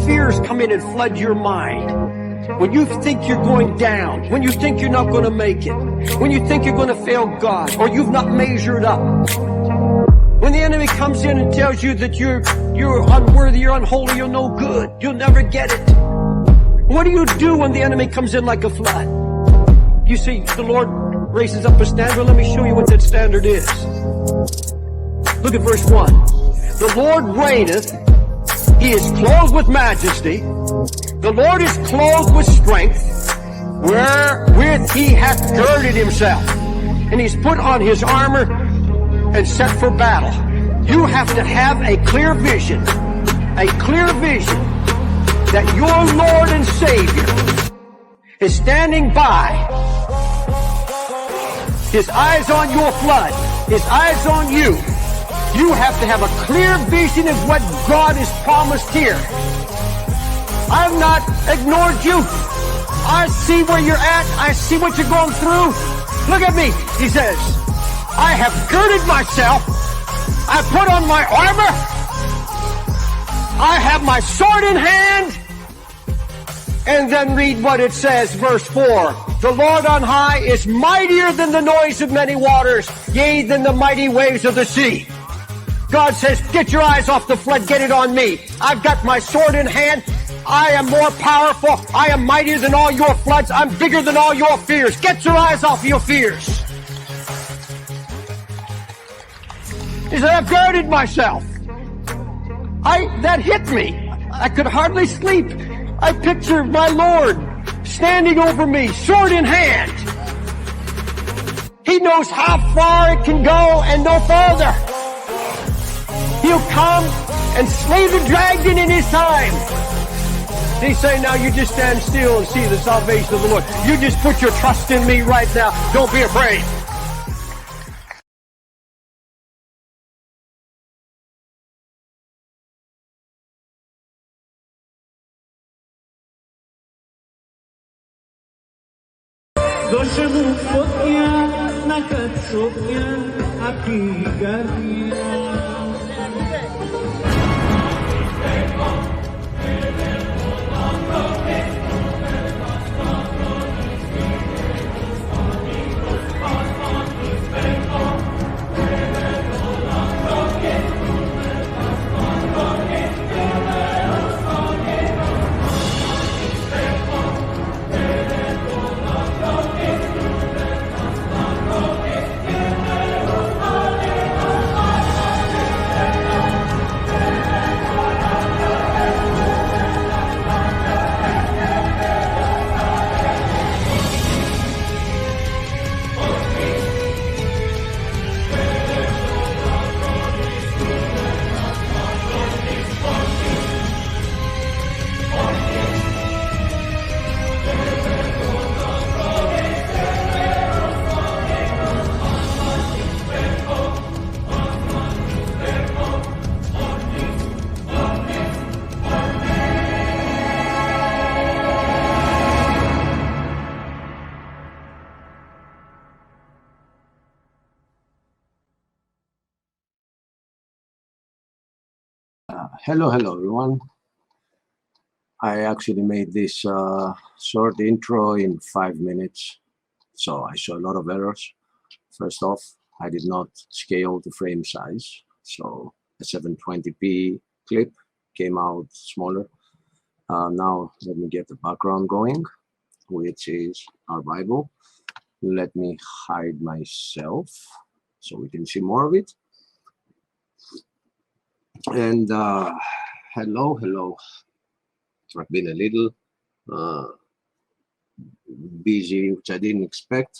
fears come in and flood your mind, when you think you're going down, when you think you're not going to make it, when you think you're going to fail God, or you've not measured up, when the enemy comes in and tells you that you're unworthy, you're unholy, you're no good, you'll never get it, what do you do when the enemy comes in like a flood? You see, the Lord raises up a standard. Let me show you what that standard is. Look at verse 1. The Lord reigneth. He is clothed with majesty. The Lord is clothed with strength, wherewith he hath girded himself. And he's put on his armor and set for battle. You have to have a clear vision that your Lord and Savior is standing by. His eyes on your flood. His eyes on you. You have to have a clear vision of what God has promised here. I've not ignored you. I see where you're at. I see what you're going through. Look at me. He says, I have girded myself. I put on my armor. I have my sword in hand. And then read what it says, verse 4. The Lord on high is mightier than the noise of many waters, yea, than the mighty waves of the sea. God says, get your eyes off the flood, get it on me. I've got my sword in hand. I am more powerful. I am mightier than all your floods. I'm bigger than all your fears. Get your eyes off your fears. He said, I've girded myself. That hit me. I could hardly sleep. I picture my Lord standing over me, sword in hand. He knows how far it can go and no further. He'll come and slay the dragon in his time. He's saying, now you just stand still and see the salvation of the Lord. You just put your trust in me right now. Don't be afraid. Hello everyone. I actually made this short intro in 5 minutes, so I saw a lot of errors. First off, I did not scale the frame size, so a 720p clip came out smaller. Now let me get the background going, which is our Bible. Let me hide myself so we can see more of it. And hello. I've been a little busy, which I didn't expect.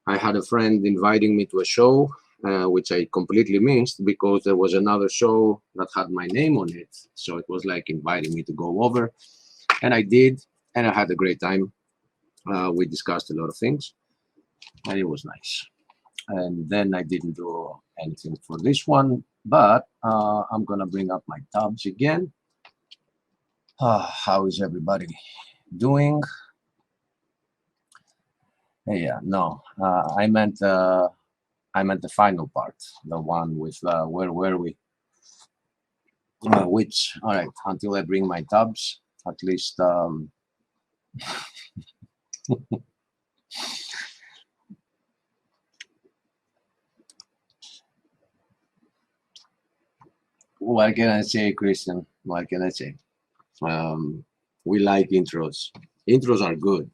I had a friend inviting me to a show, which I completely missed because there was another show that had my name on it. So it was like inviting me to go over, and I did, and I had a great time. We discussed a lot of things, and it was nice. And then I didn't do anything for this one, but I'm gonna bring up my tabs again. How is everybody doing? Yeah, no, I meant the final part, the one with where were we? which, all right, until I bring my tabs, at least, what can I say, Christian? What can I say? We like intros. Intros are good.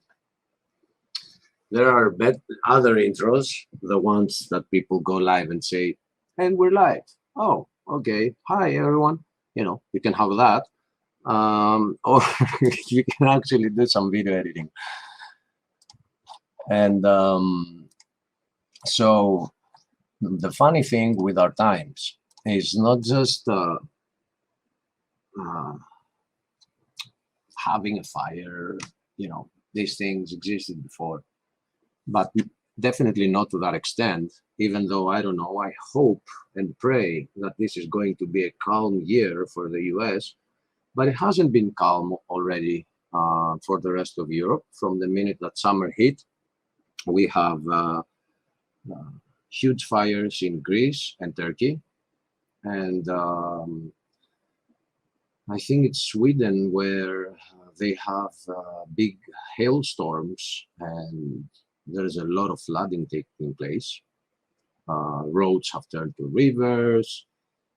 There are other intros, the ones that people go live and say, and we're live. Oh, okay. Hi, everyone. You know, you can have that. Or you can actually do some video editing. And so the funny thing with our times is not just having a fire, you know, these things existed before, but definitely not to that extent, even though, I don't know, I hope and pray that this is going to be a calm year for the US, but it hasn't been calm already for the rest of Europe. From the minute that summer hit, we have huge fires in Greece and Turkey, and I think it's Sweden where they have big hailstorms, and there's a lot of flooding taking place. Roads have turned to rivers,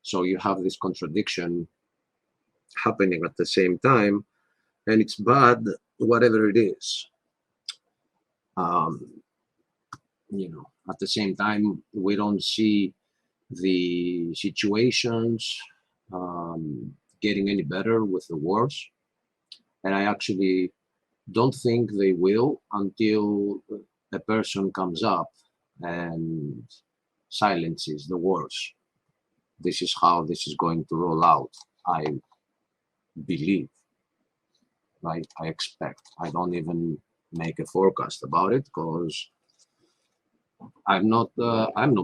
so you have this contradiction happening at the same time, and it's bad, whatever it is. You know, at the same time, we don't see the situations getting any better with the wars, and I actually don't think they will until a person comes up and silences the wars. This is how this is going to roll out, I believe, right? I expect. I don't even make a forecast about it because I'm no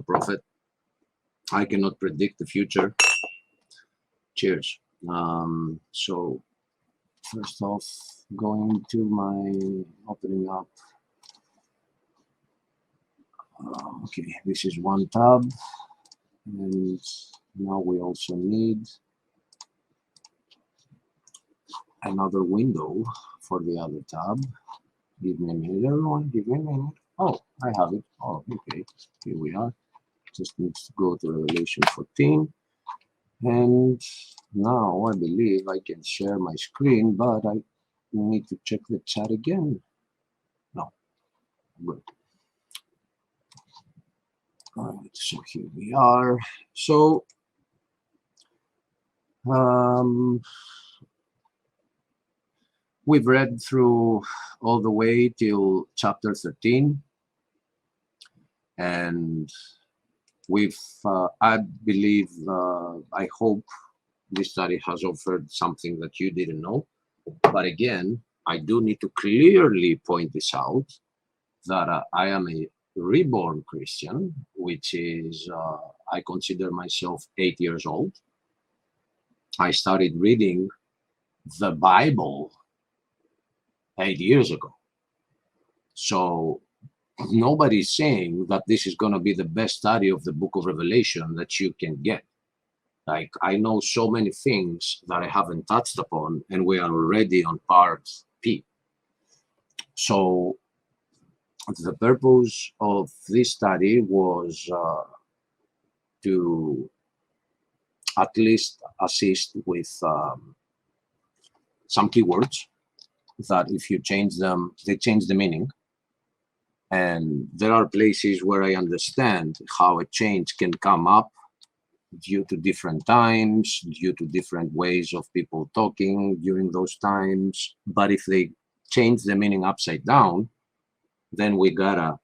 prophet. I cannot predict the future. Cheers. So first off, going to my opening up. Okay, this is one tab, and now we also need another window for the other tab. Give me a minute, everyone. Give me a minute. Oh, I have it. Oh, okay. Here we are. Just needs to go to Revelation 14. And now I believe I can share my screen, but I need to check the chat again. No. Good. All right, so here we are. So we've read through all the way till chapter 13, and we've, I believe, I hope this study has offered something that you didn't know. But again, I do need to clearly point this out, that I am a reborn Christian, which is, I consider myself 8 years old. I started reading the Bible 8 years ago. So nobody's saying that this is going to be the best study of the book of Revelation that you can get. Like, I know so many things that I haven't touched upon, and we are already on part P. So the purpose of this study was to at least assist with some keywords that if you change them, they change the meaning. And there are places where I understand how a change can come up due to different times, due to different ways of people talking during those times. But if they change the meaning upside down, then we gotta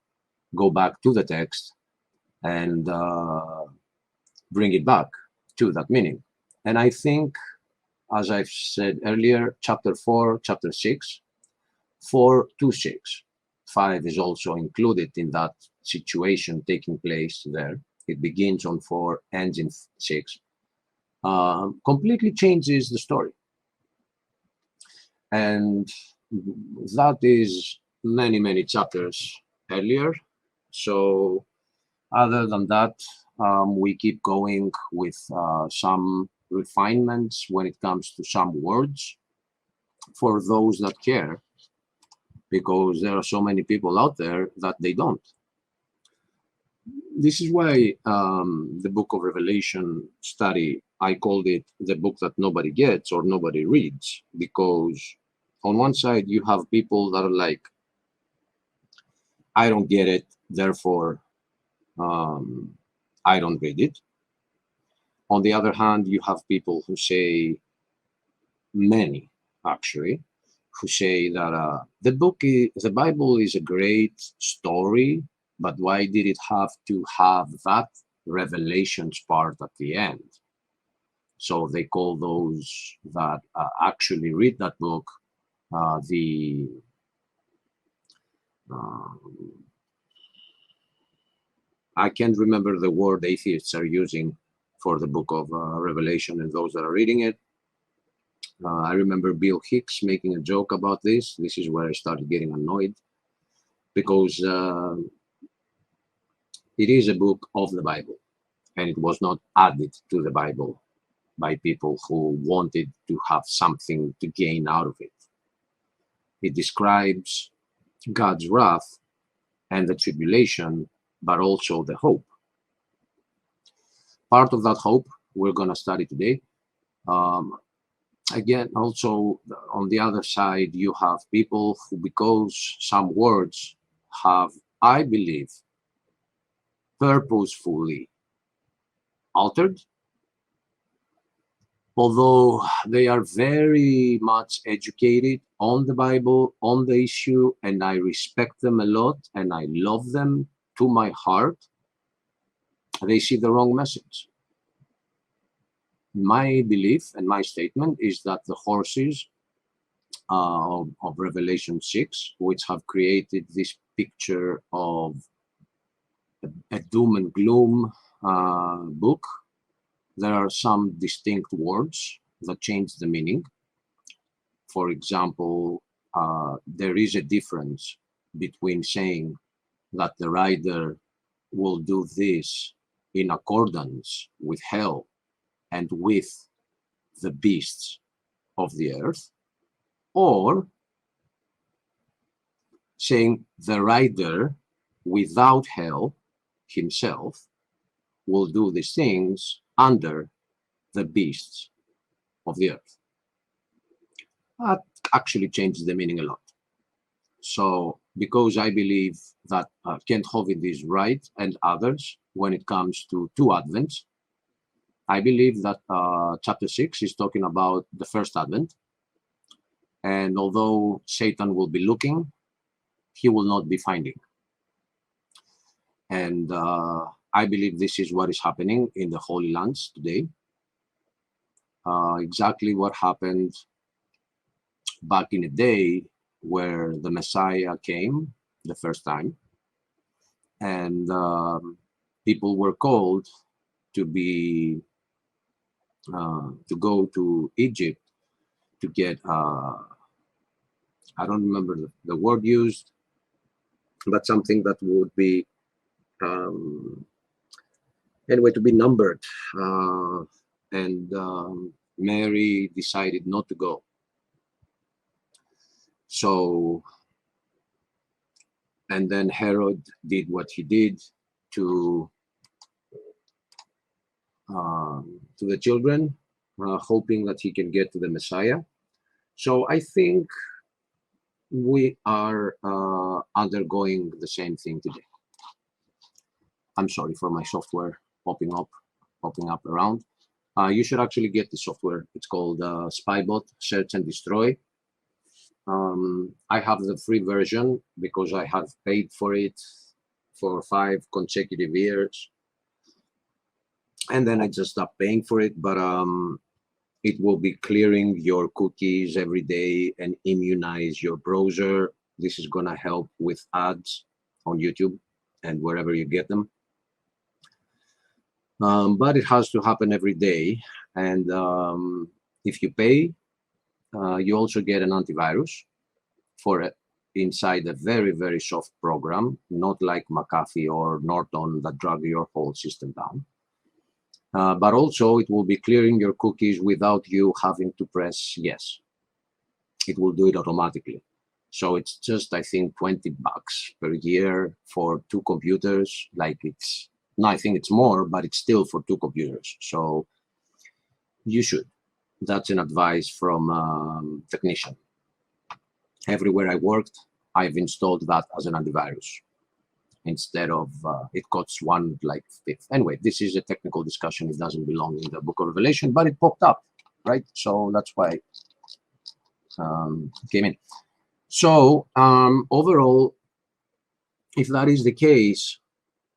go back to the text and bring it back to that meaning. And I think, as I've said earlier, chapter 4, chapter 6, 4 to 6, 5 is also included in that situation taking place there. It begins on 4, ends in 6. Completely changes the story. And that is many, many chapters earlier. So other than that, we keep going with some refinements when it comes to some words for those that care, because there are so many people out there that they don't. This is why the book of Revelation study, I called it the book that nobody gets or nobody reads, because on one side you have people that are like, I don't get it, therefore I don't read it. On the other hand, you have people who say, many actually, who say that the Bible is a great story, but why did it have to have that revelations part at the end? So they call those that actually read that book I can't remember the word atheists are using for the book of Revelation and those that are reading it. I remember Bill Hicks making a joke about this. This is where I started getting annoyed, because it is a book of the Bible, and it was not added to the Bible by people who wanted to have something to gain out of it. It describes God's wrath and the tribulation, but also the hope. Part of that hope we're going to study today. Again, also on the other side, you have people who, because some words have, I believe, purposefully altered, although they are very much educated on the Bible, on the issue, and I respect them a lot and I love them to my heart, they see the wrong message. My belief and my statement is that the horses of Revelation 6, which have created this picture of a doom and gloom book, there are some distinct words that change the meaning. For example, there is a difference between saying that the rider will do this in accordance with hell and with the beasts of the earth, or saying the rider without hell himself will do these things under the beasts of the earth. That actually changes the meaning a lot. So, because I believe that Kent Hovind is right and others when it comes to two Advents, I believe that chapter 6 is talking about the first Advent. And although Satan will be looking, he will not be finding. And I believe this is what is happening in the Holy Lands today. Exactly what happened back in the day where the Messiah came the first time, and people were called to be to go to Egypt to get I don't remember the word used, but something that would be anyway, to be numbered, and Mary decided not to go. So, and then Herod did what he did to the children, hoping that he can get to the Messiah. So I think we are undergoing the same thing today. I'm sorry for my software popping up around. You should actually get the software. It's called Spybot Search and Destroy. I have the free version because I have paid for it for 5 consecutive years, and then I just stopped paying for it. But it will be clearing your cookies every day and immunize your browser. This is gonna help with ads on YouTube and wherever you get them. But it has to happen every day, and if you pay, you also get an antivirus for it inside a very, very soft program, not like McAfee or Norton that drag your whole system down. But also it will be clearing your cookies without you having to press yes. It will do it automatically. So it's just, I think, $20 per year for 2 computers. Like it's, no, I think it's more, but it's still for 2 computers. So you should. That's an advice from technician. Everywhere I worked, I've installed that as an antivirus instead of it costs one like fifth. Anyway, this is a technical discussion. It doesn't belong in the book of Revelation, but it popped up, right? So that's why it came in. So overall, if that is the case,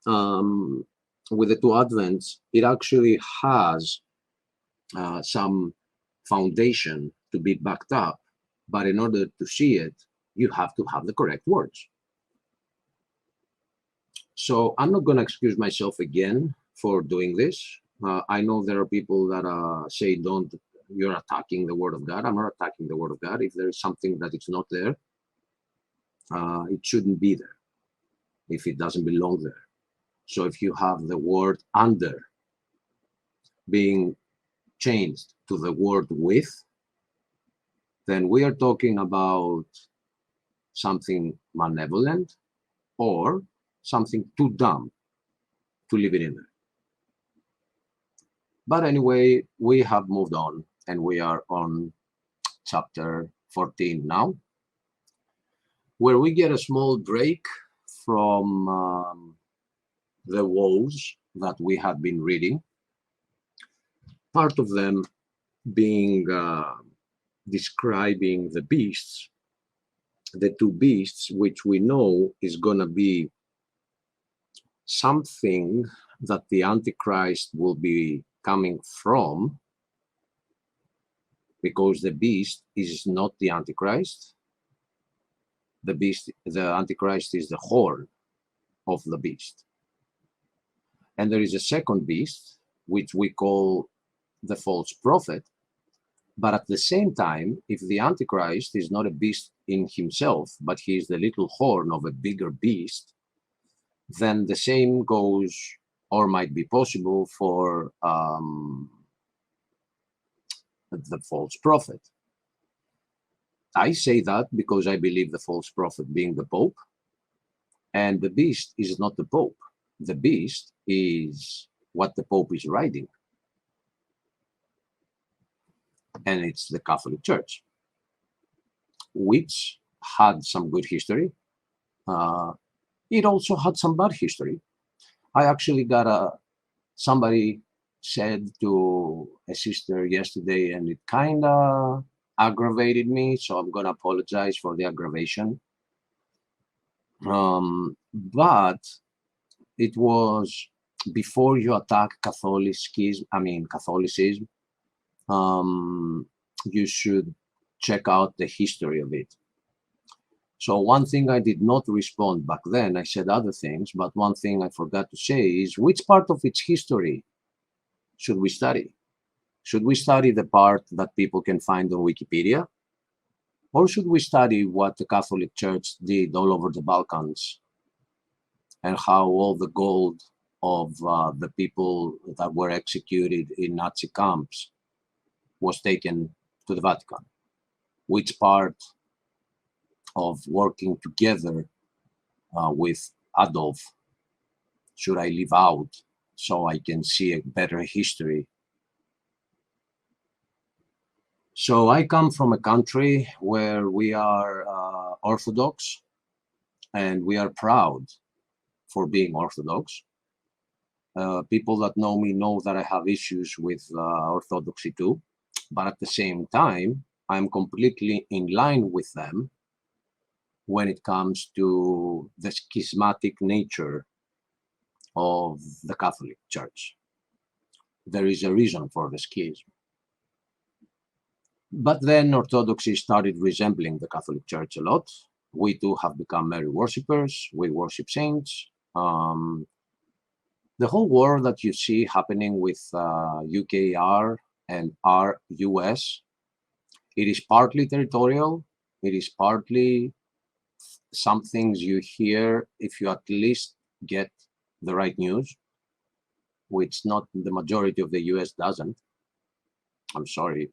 with the 2 Advents, it actually has some foundation to be backed up, but in order to see it, you have to have the correct words. So I'm not going to excuse myself again for doing this. I know there are people that say, don't, you're attacking the Word of God. I'm not attacking the Word of God. If there is something that is not there, it shouldn't be there if it doesn't belong there. So if you have the word under being changed to the word with, then we are talking about something malevolent or something too dumb to leave it in there. But anyway, we have moved on and we are on chapter 14 now, where we get a small break from the woes that we had been reading. Part of them being describing the beasts, the 2 beasts, which we know is going to be something that the Antichrist will be coming from, because the beast is not the Antichrist. The beast, the Antichrist is the horn of the beast. And there is a second beast, which we call the false prophet. But at the same time, if the Antichrist is not a beast in himself, but he is the little horn of a bigger beast, then the same goes, or might be possible, for the false prophet. I say that because I believe the false prophet being the Pope, and the beast is not the Pope. The beast is what the Pope is riding. And it's the Catholic Church, which had some good history. It also had some bad history. I actually got somebody said to a sister yesterday, and it kind of aggravated me, so I'm going to apologize for the aggravation. But it was before you attack Catholicism, you should check out the history of it. So one thing I did not respond back then, I said other things, but one thing I forgot to say is, which part of its history should we study? Should we study the part that people can find on Wikipedia? Or should we study what the Catholic Church did all over the Balkans and how all the gold of the people that were executed in Nazi camps was taken to the Vatican? Which part of working together with Adolf should I leave out so I can see a better history? So I come from a country where we are Orthodox, and we are proud for being Orthodox. People that know me know that I have issues with Orthodoxy too, but at the same time, I'm completely in line with them when it comes to the schismatic nature of the Catholic Church. There is a reason for the schism. But then Orthodoxy started resembling the Catholic Church a lot. We too have become Mary worshippers. We worship saints. The whole war that you see happening with UKR and our US, it is partly territorial. It is partly some things you hear if you at least get the right news. which not the majority of the US doesn't. I'm sorry.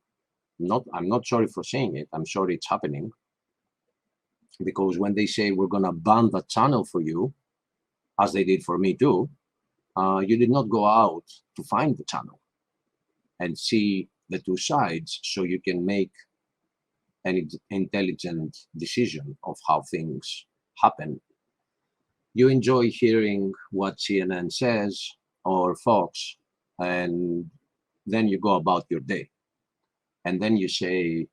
I'm not sorry for saying it. I'm sorry it's happening. Because when they say we're going to ban the channel for you, as they did for me too, you did not go out to find the channel and see the two sides so you can make an intelligent decision of how things happen. You enjoy hearing what CNN says or Fox, and then you go about your day. And then you say,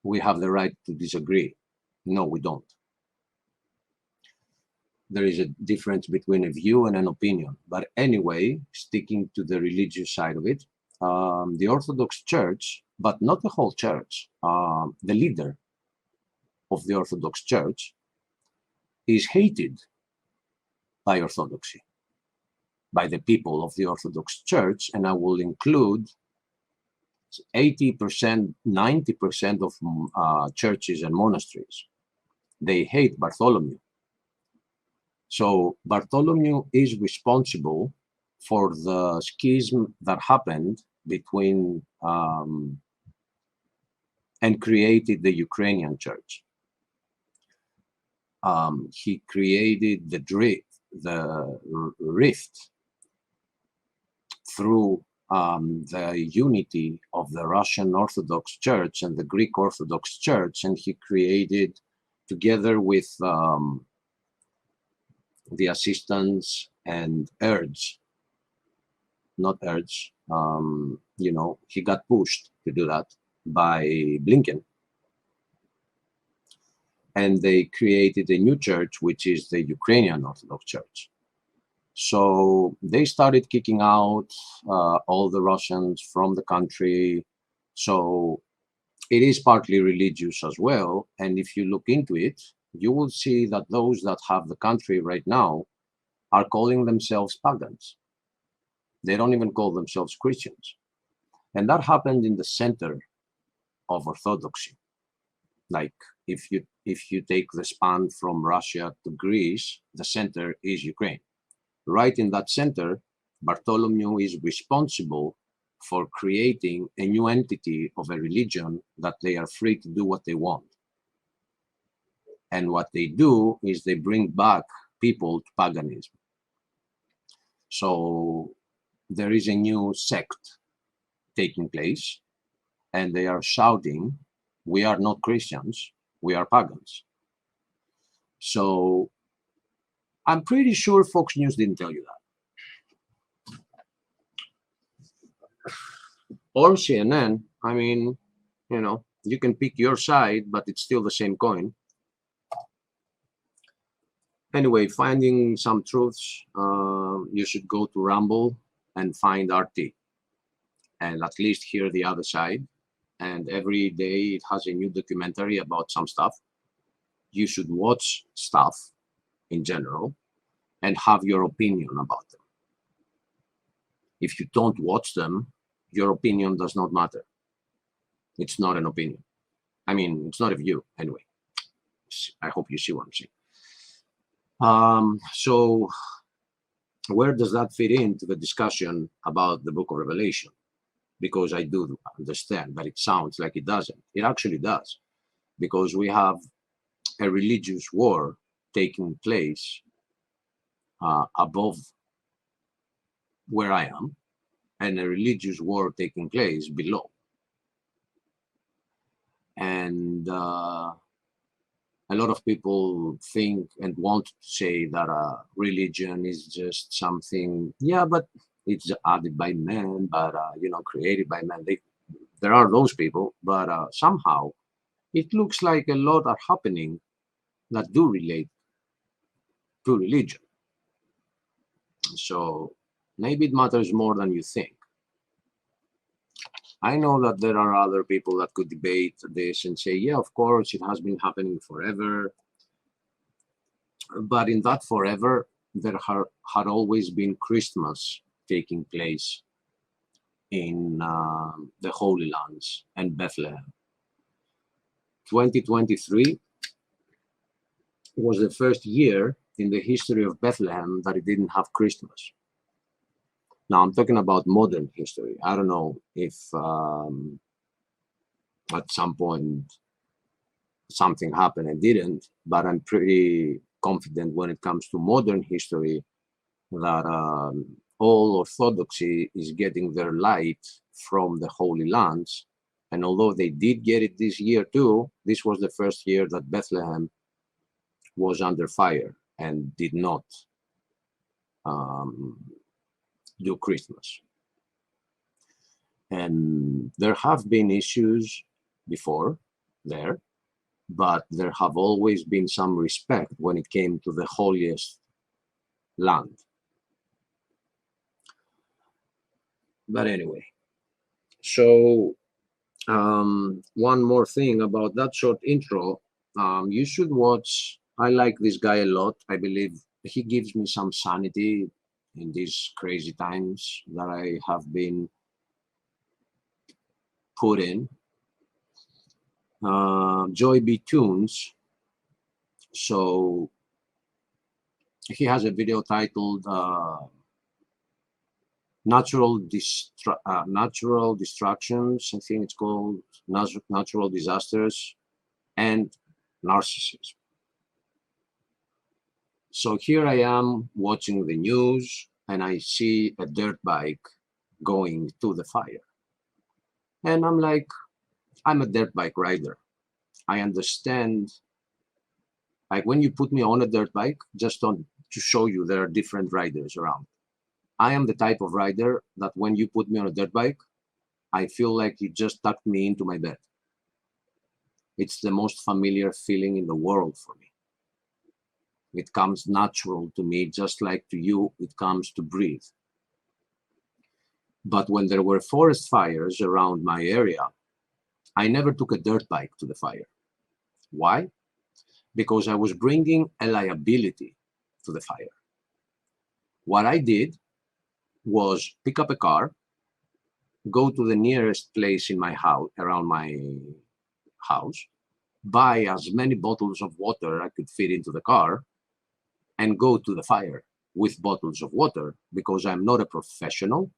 we have the right to disagree. No, we don't. There is a difference between a view and an opinion. But anyway, sticking to the religious side of it, the Orthodox Church, but not the whole church, the leader of the Orthodox Church is hated by Orthodoxy, by the people of the Orthodox Church, and I will include 80%, 90% of churches and monasteries. They hate Bartholomew. So Bartholomew is responsible for the schism that happened between and created the Ukrainian church. He created the rift through the unity of the Russian Orthodox Church and the Greek Orthodox Church, and he created, together with the assistance and he got pushed to do that by Blinken. And they created a new church, which is the Ukrainian Orthodox Church. So they started kicking out all the Russians from the country. So it is partly religious as well. And if you look into it, you will see that those that have the country right now are calling themselves pagans. They don't even call themselves Christians. And that happened in the center of Orthodoxy. Like if you take the span from Russia to Greece, the center is Ukraine. Right in that center, Bartholomew is responsible for creating a new entity of a religion that they are free to do what they want. And what they do is they bring back people to paganism. So there is a new sect taking place, and they are shouting, we are not Christians, we are pagans. So I'm pretty sure Fox News didn't tell you that. Or CNN, I mean, you can pick your side, but it's still the same coin. Anyway, finding some truths, you should go to Rumble and find RT and at least hear the other side. And every day it has a new documentary about some stuff. You should watch stuff in general and have your opinion about them. If you don't watch them, your opinion does not matter. It's not an opinion. I mean, it's not a view anyway. I hope you see what I'm saying. So where does that fit into the discussion about the book of Revelation? Because I do understand, but it sounds like it doesn't. It actually does, because we have a religious war taking place above where I am, and a religious war taking place below. And a lot of people think and want to say that religion is just something, but it's added by men, but created by men. There are those people, but somehow it looks like a lot are happening that do relate to religion. So maybe it matters more than you think. I know that there are other people that could debate this and say, yeah, of course, it has been happening forever. But in that forever, there had always been Christmas taking place in the Holy Lands and Bethlehem. 2023 was the first year in the history of Bethlehem that it didn't have Christmas. Now I'm talking about modern history. I don't know if at some point something happened and didn't, but I'm pretty confident when it comes to modern history that all Orthodoxy is getting their light from the Holy Lands. And although they did get it this year too, this was the first year that Bethlehem was under fire and did not do Christmas. And there have been issues before there, but there have always been some respect when it came to the holiest land. But anyway, so one more thing about that short intro, you should watch. I like this guy a lot. I believe he gives me some sanity in these crazy times that I have been put in. Joy B. Tunes. So he has a video titled Natural Distractions, I think it's called, Natural Disasters and Narcissism. So here I am watching the news and I see a dirt bike going to the fire. And I'm like, I'm a dirt bike rider. I understand, like when you put me on a dirt bike, just to show you there are different riders around. I am the type of rider that when you put me on a dirt bike, I feel like you just tucked me into my bed. It's the most familiar feeling in the world for me. It comes natural to me, just like to you, it comes to breathe. But when there were forest fires around my area, I never took a dirt bike to the fire. Why? Because I was bringing a liability to the fire. What I did was pick up a car, go to the nearest place in my house, around my house, buy as many bottles of water I could fit into the car, and go to the fire with bottles of water, because I'm not a professional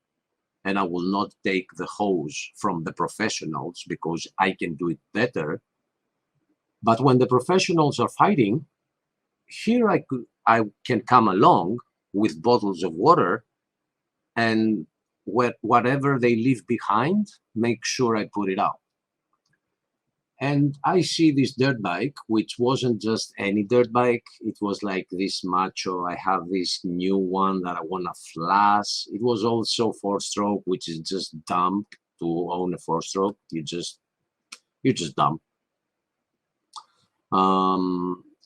and I will not take the hose from the professionals because I can do it better. But when the professionals are fighting, here I can come along with bottles of water, and whatever they leave behind, make sure I put it out. And I see this dirt bike, which wasn't just any dirt bike. It was like this macho. I have this new one that I want to flash. It was also 4-stroke, which is just dumb to own a 4-stroke. You're just dumb.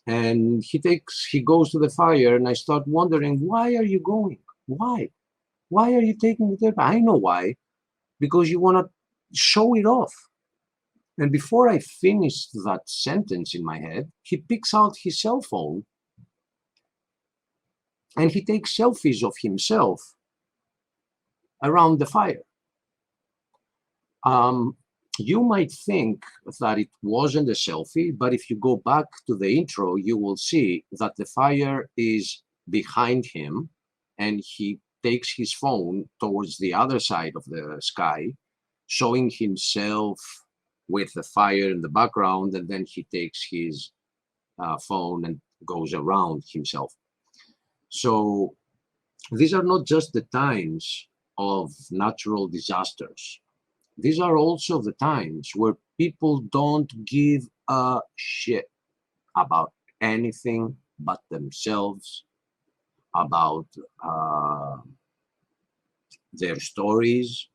And he goes to the fire, and I start wondering, why are you going? Why are you taking the dirt bike? I know why. Because you want to show it off. And before I finished that sentence in my head, he picks out his cell phone and he takes selfies of himself around the fire. You might think that it wasn't a selfie, but if you go back to the intro, you will see that the fire is behind him and he takes his phone towards the other side of the sky, showing himself with the fire in the background, and then he takes his phone and goes around himself. So these are not just the times of natural disasters. These are also the times where people don't give a shit about anything but themselves, about their stories.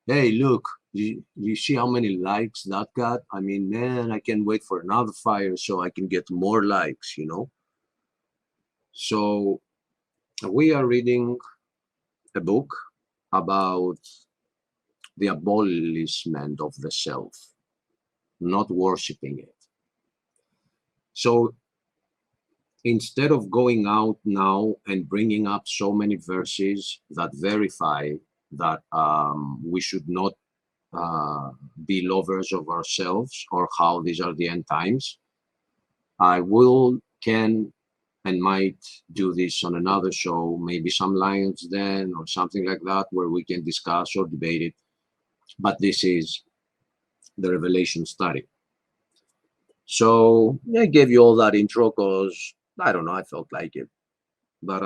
Hey, look, you see how many likes that got? I mean, man, I can't wait for another fire so I can get more likes, you know? So we are reading a book about the abolishment of the self, not worshiping it. So instead of going out now and bringing up so many verses that verify that we should not be lovers of ourselves or how these are the end times, I can and might do this on another show, maybe some Lions Den or something like that, where we can discuss or debate it. But this is the Revelation study. So I gave you all that intro because, I don't know, I felt like it. But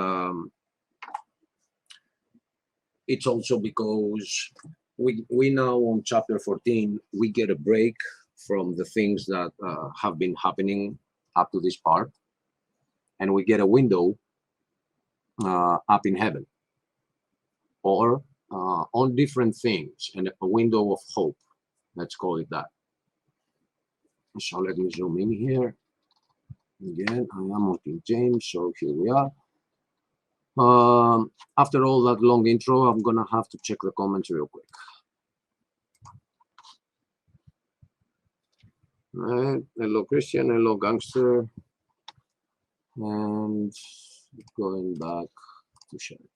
it's also because we now on chapter 14, we get a break from the things that have been happening up to this part. And we get a window up in heaven, or on different things, and a window of hope. Let's call it that. So let me zoom in here. Again, I am on King James, so here we are. After all that long intro, I'm gonna have to check the comments real quick. All right. Hello, Christian. Hello, Gangster. And going back to Shelly.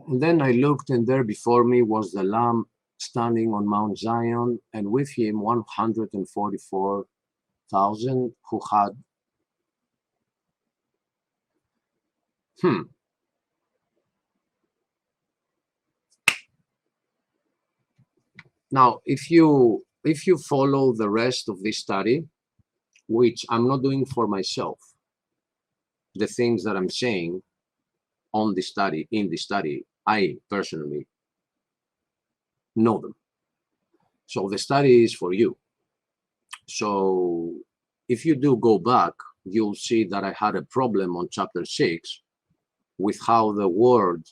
And then I looked, and there before me was the Lamb standing on Mount Zion, and with him 144,000 who had Now, if you follow the rest of this study, which I'm not doing for myself, the things that I'm saying on the study, in the study, I personally know them. So the study is for you. So if you do go back, you'll see that I had a problem on chapter 6 with how the word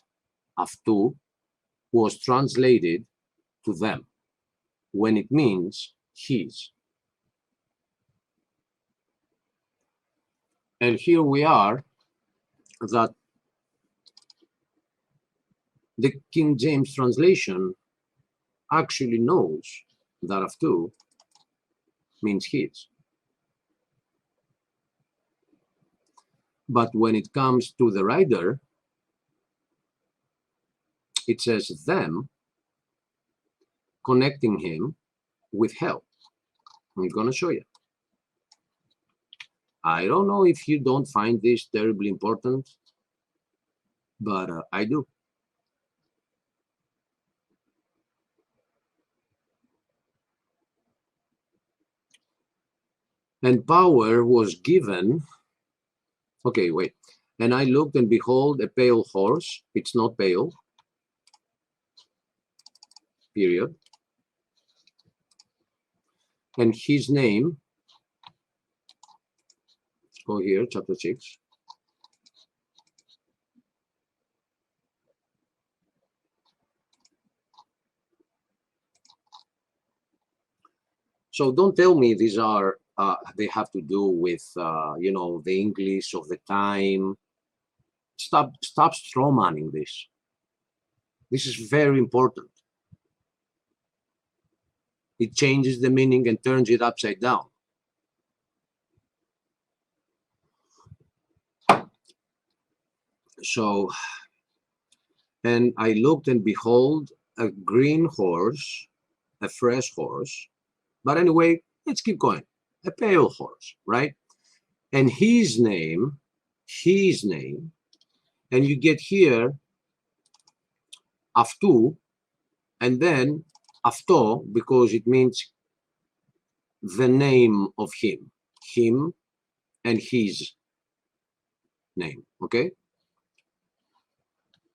aftu was translated to them when it means his. And here we are, that the King James translation actually knows that aftu means his. But when it comes to the writer, it says them, connecting him with hell. I'm going to show you. I don't know if you don't find this terribly important, but I do. And power was given. Okay, wait. And I looked, and behold, a pale horse. It's not pale. Period. And his name, let's go here, chapter 6. So don't tell me these are, they have to do with, you know, the English of the time. Stop strawmanning this. This is very important. It changes the meaning and turns it upside down. So, and I looked, and behold, a green horse, a fresh horse. But anyway, let's keep going. A pale horse, right? And his name, and you get here aftu, and then afto, because it means the name of him and his name, okay?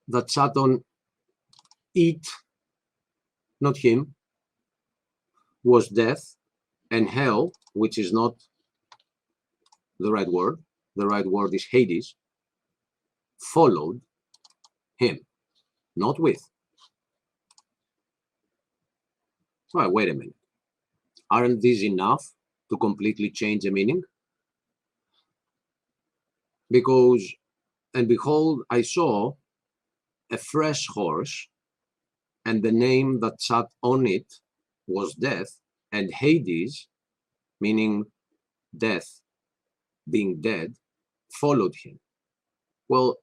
That sat on it, not him, was death, and hell, which is not the right word. The right word is Hades, followed him, not with. Well, wait a minute. Aren't these enough to completely change the meaning? Because, and behold, I saw a fresh horse, and the name that sat on it was death, and Hades, meaning death, being dead, followed him. Well,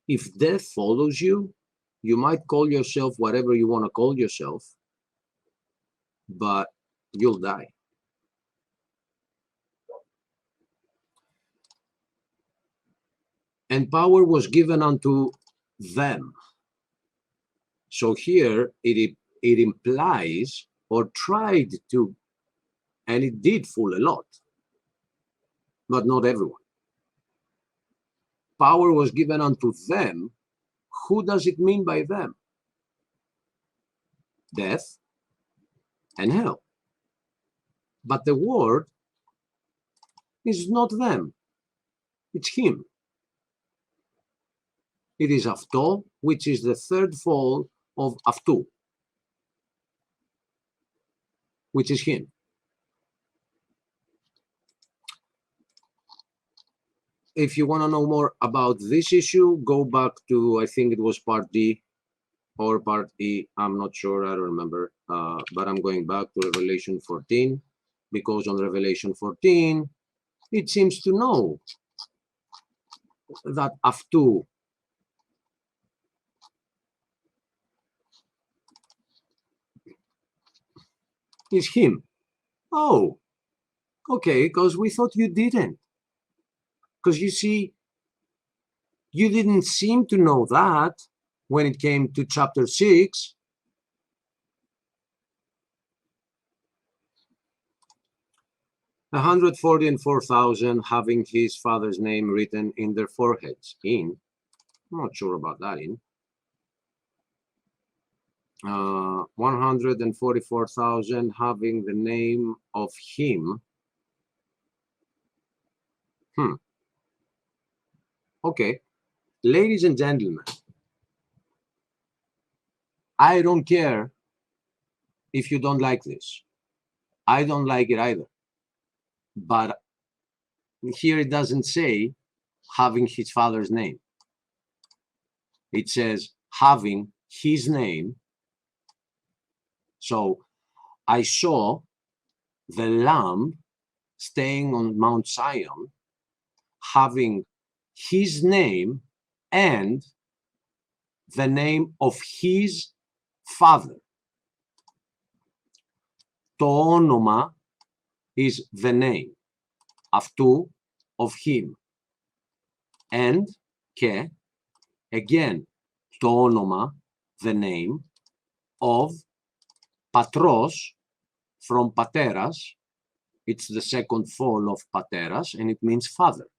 if death follows you, you might call yourself whatever you want to call yourself, but you'll die. and power was given unto them. So here it implies, or tried to, and it did fool a lot, but not everyone. Power was given unto them. Who does it mean by them? Death and hell. But the word is not them, it's him. It is Avto, which is the third fall of Avtu, which is him. If you want to know more about this issue, go back to, I think it was part D or part E, I'm not sure, I don't remember, but I'm going back to Revelation 14, because on Revelation 14, it seems to know that Avtu is him. Oh, okay, because we thought you didn't. Because you see, you didn't seem to know that when it came to chapter 6. A 144,000 having his father's name written in their foreheads. I'm not sure about that. 144,000 having the name of him. Okay, ladies and gentlemen, I don't care if you don't like this. I don't like it either. But here it doesn't say having his father's name. It says having his name. So I saw the Lamb staying on Mount Zion, having his name and the name of his father. Το όνομα is the name, αυτού, of him. And και, again, το όνομα, the name, of πατρός, from πατέρας. It's the second fall of πατέρας, and it means father.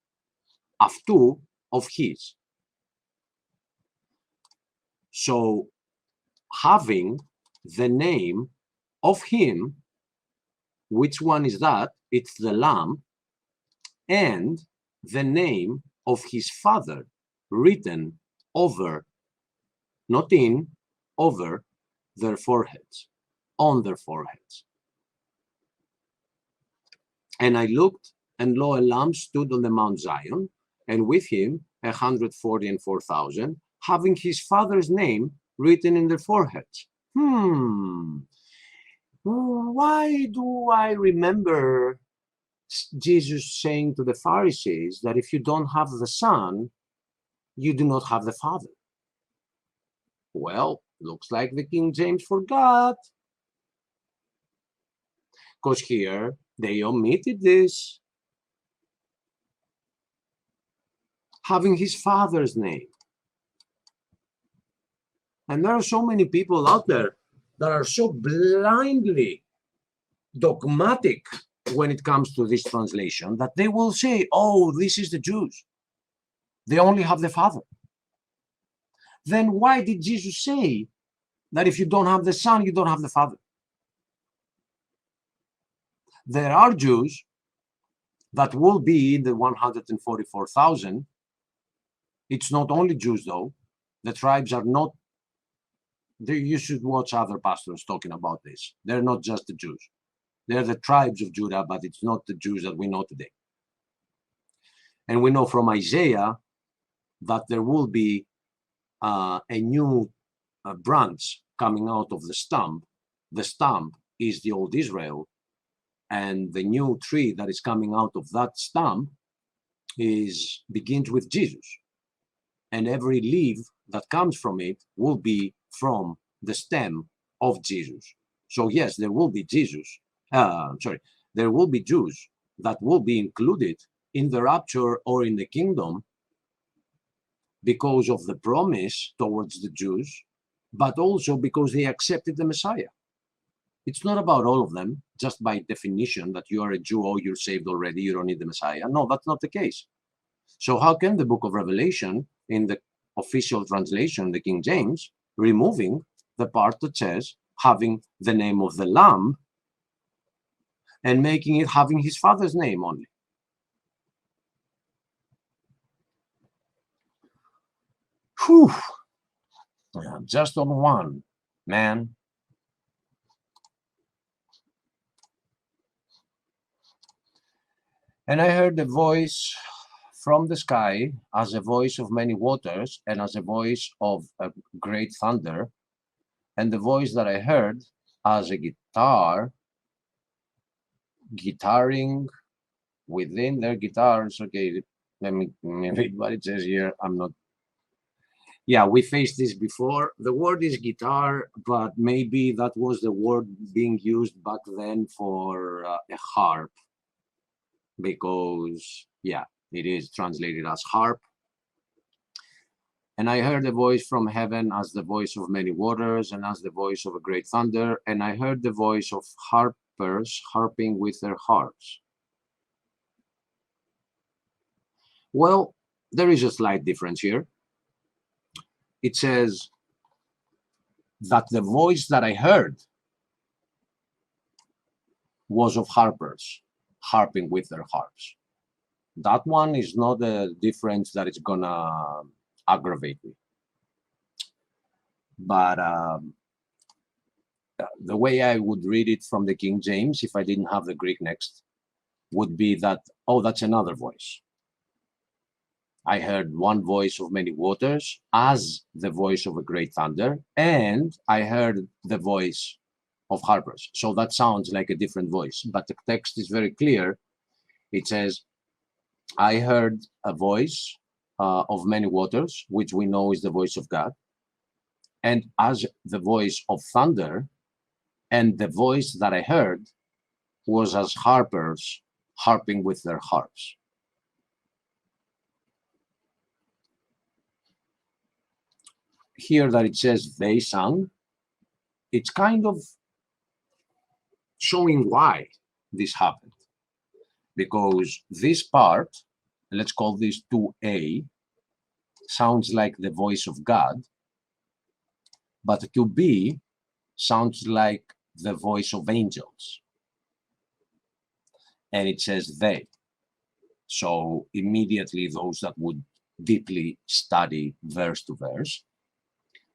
Αυτού, of his. So, having the name of him, which one is that? It's the Lamb, and the name of his father written over, not in, over their foreheads, on their foreheads. And I looked, and lo, a Lamb stood on the Mount Zion, and with him 144,000, having his father's name written in their foreheads. Why do I remember Jesus saying to the Pharisees that if you don't have the Son, you do not have the Father? Well, looks like the King James forgot. Because here they omitted this. Having his father's name. And there are so many people out there that are so blindly dogmatic when it comes to this translation that they will say, oh, this is the Jews. They only have the Father. Then why did Jesus say that if you don't have the Son, you don't have the Father? There are Jews that will be in the 144,000. It's not only Jews, though. The tribes are not. You should watch other pastors talking about this. They're not just the Jews. They're the tribes of Judah, but it's not the Jews that we know today. And we know from Isaiah that there will be a new branch coming out of the stump. The stump is the old Israel, and the new tree that is coming out of that stump begins with Jesus. And every leaf that comes from it will be from the stem of Jesus. So yes, there will be there will be Jews that will be included in the rapture or in the kingdom because of the promise towards the Jews, but also because they accepted the Messiah. It's not about all of them, just by definition that you are a Jew, or you're saved already, you don't need the Messiah. No, that's not the case. So how can the book of Revelation, in the official translation, the King James, removing the part that says having the name of the Lamb and making it having his father's name only? Whew. Just on one, man. And I heard a voice from the sky as a voice of many waters and as a voice of a great thunder. And the voice that I heard as a guitaring within their guitars. Okay, let me read what it says here. Yeah, we faced this before. The word is guitar, but maybe that was the word being used back then for a harp, because, yeah, it is translated as harp. And I heard a voice from heaven as the voice of many waters and as the voice of a great thunder. And I heard the voice of harpers harping with their harps. Well, there is a slight difference here. It says that the voice that I heard was of harpers harping with their harps. That one is not a difference that is gonna aggravate me. But the way I would read it from the King James, if I didn't have the Greek next, would be that, oh, that's another voice. I heard one voice of many waters as the voice of a great thunder, and I heard the voice of harpers. So that sounds like a different voice, but the text is very clear. It says, I heard a voice of many waters, which we know is the voice of God, and as the voice of thunder, and the voice that I heard was as harpers harping with their harps. Here that it says they sang, it's kind of showing why this happened. Because this part, let's call this 2a, sounds like the voice of God, but 2b sounds like the voice of angels. And it says they. So immediately those that would deeply study verse to verse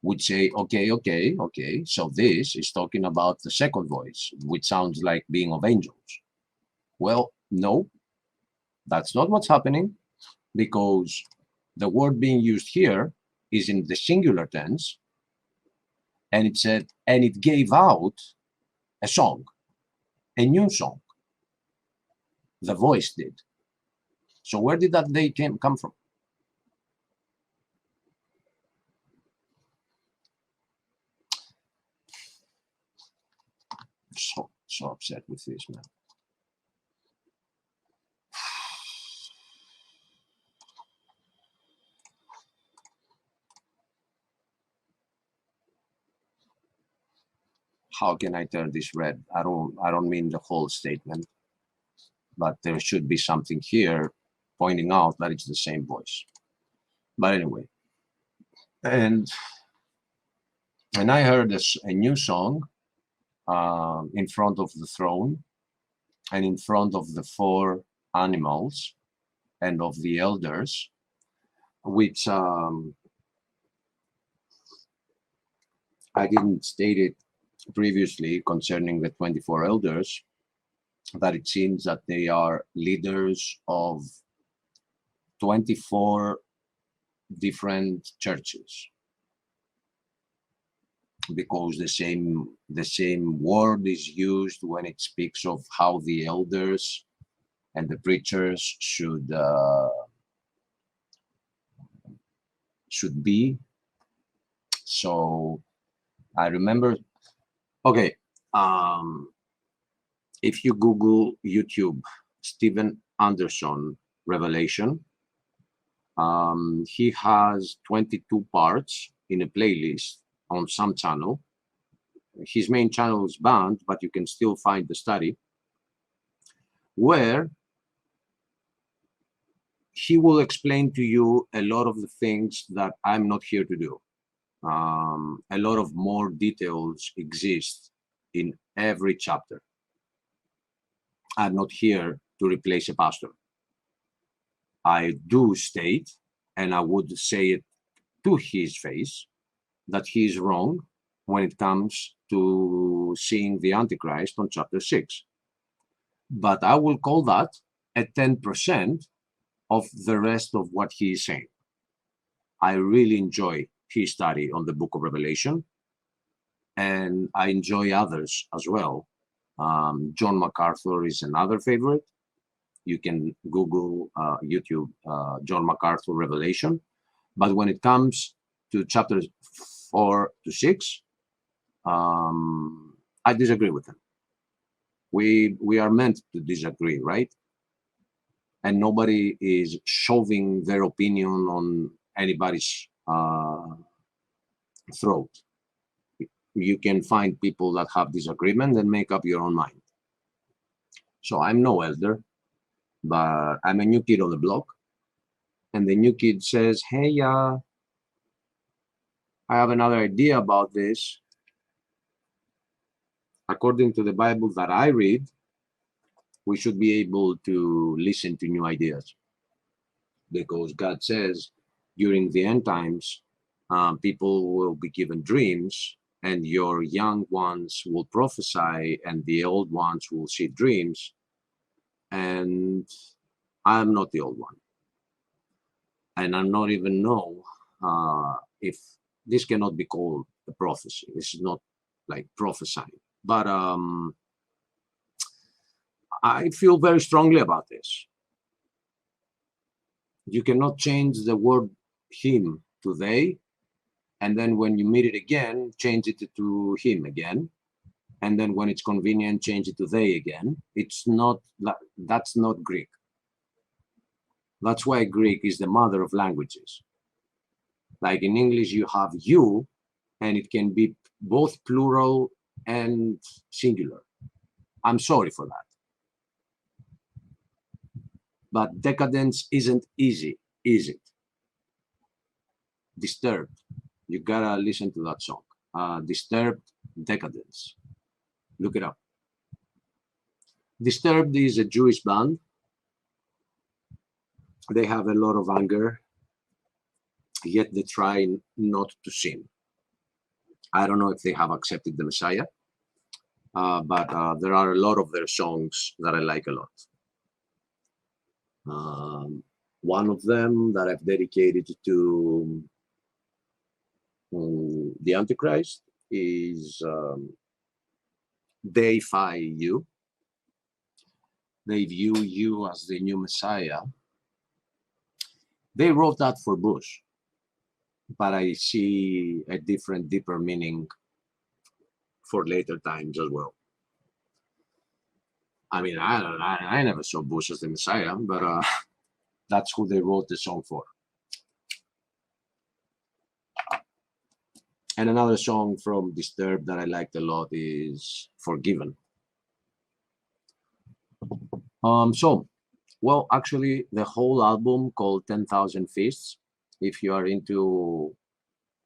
would say, okay, so this is talking about the second voice, which sounds like being of angels. Well, no, that's not what's happening, because the word being used here is in the singular tense, and it said, and it gave out a song, a new song. The voice did. So where did that they come from? So upset with this, man. How can I turn this red? I don't mean the whole statement, but there should be something here pointing out that it's the same voice. But anyway, and I heard a new song in front of the throne and in front of the 4 animals and of the elders, which I didn't state it previously concerning the 24 elders, that it seems that they are leaders of 24 different churches, because the same word is used when it speaks of how the elders and the preachers should be. So I remember, okay, if you Google YouTube Steven Anderson Revelation, He has 22 parts in a playlist on some channel. His main channel is banned, but you can still find the study where he will explain to you a lot of the things that I'm not here to do. A lot of more details exist in every chapter. I'm not here to replace a pastor. I do state, and I would say it to his face, that he is wrong when it comes to seeing the Antichrist on chapter 6. But I will call that a 10% of the rest of what he is saying. I really enjoy his study on the book of Revelation, and I enjoy others as well. John MacArthur is another favorite. You can Google, YouTube, John MacArthur Revelation. But when it comes to chapters 4 to 6, I disagree with him. We are meant to disagree, right? And nobody is shoving their opinion on anybody's throat. You can find people that have disagreement and make up your own mind. So I'm no elder, but I'm a new kid on the block. And the new kid says, hey, I have another idea about this. According to the Bible that I read, we should be able to listen to new ideas. Because God says during the end times, people will be given dreams, and your young ones will prophesy, and the old ones will see dreams. And I'm not the old one. And I don't even know if this cannot be called a prophecy. This is not like prophesying. But I feel very strongly about this. You cannot change the word him to they, and then when you meet it again, change it to him again. And then when it's convenient, change it to they again. It's not, that's not Greek. That's why Greek is the mother of languages. Like in English, you have you, and it can be both plural and singular. I'm sorry for that. But decadence isn't easy, is it? Disturbed. You gotta listen to that song. Disturbed Decadence. Look it up. Disturbed is a Jewish band. They have a lot of anger, yet they try not to sin. I don't know if they have accepted the Messiah, but there are a lot of their songs that I like a lot. One of them that I've dedicated to the Antichrist is Deify You. They view you as the new Messiah. They wrote that for Bush, but I see a different, deeper meaning for later times as well. I mean, I never saw Bush as the Messiah, but that's who they wrote the song for. And another song from Disturbed that I liked a lot is Forgiven. Well, actually, the whole album called 10,000 Fists, if you are into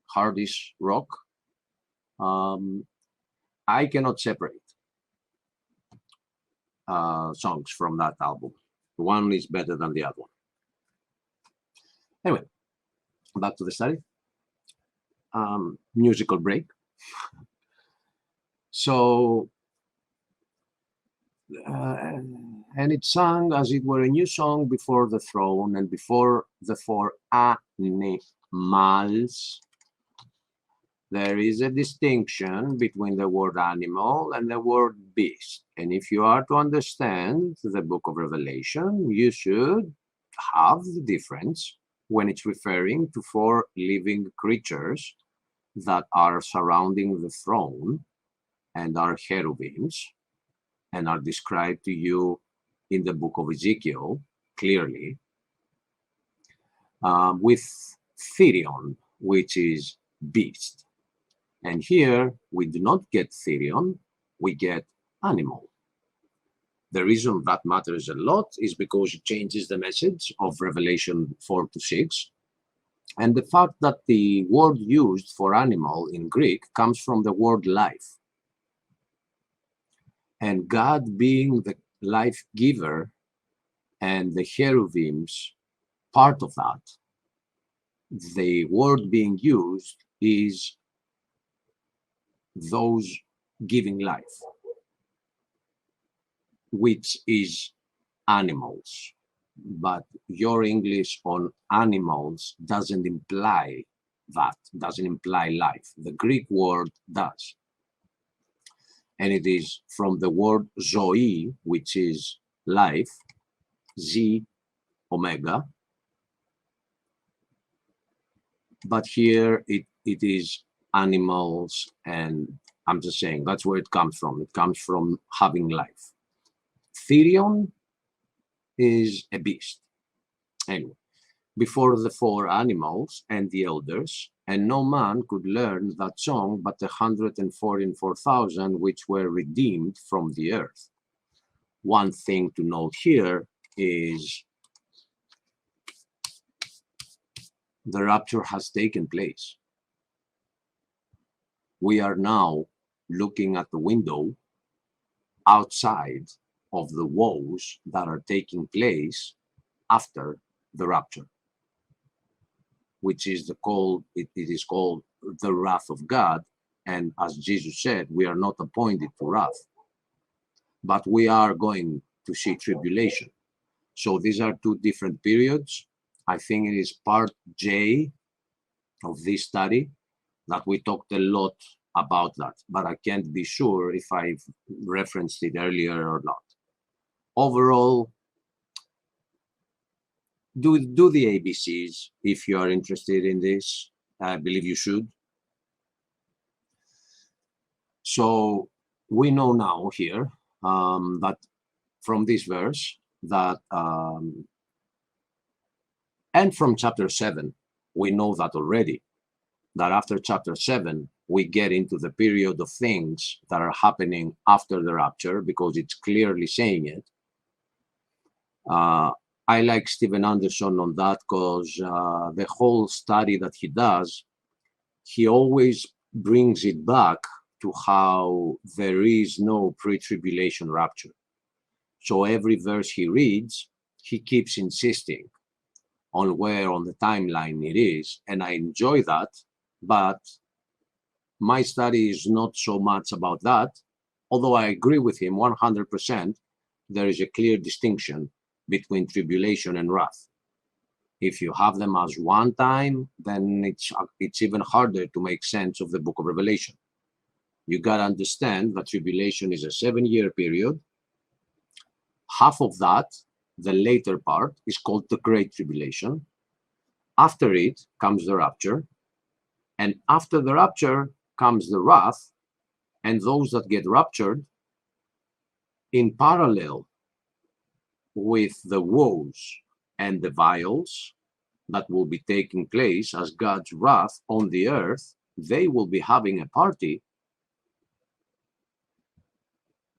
hardish rock, I cannot separate songs from that album. One is better than the other one. Anyway, back to the study. Musical break. So, and it sang as it were a new song before the throne and before the four animals. There is a distinction between the word animal and the word beast. And if you are to understand the book of Revelation, you should have the difference when it's referring to four living creatures that are surrounding the throne and are cherubims and are described to you in the book of Ezekiel clearly. with therion, which is beast. And here we do not get therion, we get animal. The reason that matters a lot is because it changes the message of Revelation 4 to 6. And the fact that the word used for animal in Greek comes from the word life. And God being the life giver and the cherubims, part of that, the word being used is those giving life, which is animals. But your English on animals doesn't imply that, doesn't imply life. The Greek word does. And it is from the word zoe, which is life, Z omega. But here it is animals, and I'm just saying that's where it comes from. It comes from having life. Therion is a beast. Anyway, before the four animals and the elders, and no man could learn that song but 144,000 which were redeemed from the earth. One thing to note here is the rapture has taken place. We are now looking at the window outside of the woes that are taking place after the rapture, which is it is called the wrath of God. And as Jesus said, we are not appointed to wrath, but we are going to see tribulation. So these are two different periods. I think it is part J of this study that we talked a lot about that, but I can't be sure if I've referenced it earlier or not. Overall, do the ABCs if you are interested in this. I believe you should. So we know now here that from this verse that, and from chapter 7, we know that already, that after chapter 7, we get into the period of things that are happening after the rapture, because it's clearly saying it. I like Stephen Anderson on that, because the whole study that he does, he always brings it back to how there is no pre-tribulation rapture. So every verse he reads, he keeps insisting on where on the timeline it is, and I enjoy that, but my study is not so much about that, although I agree with him 100%, there is a clear distinction between tribulation and wrath. If you have them as one time, then it's even harder to make sense of the book of Revelation. You got to understand that tribulation is a 7-year period. Half of that, the later part, is called the Great Tribulation. After it comes the rapture, and after the rapture comes the wrath, and those that get raptured in parallel with the woes and the vials that will be taking place as God's wrath on the earth, they will be having a party,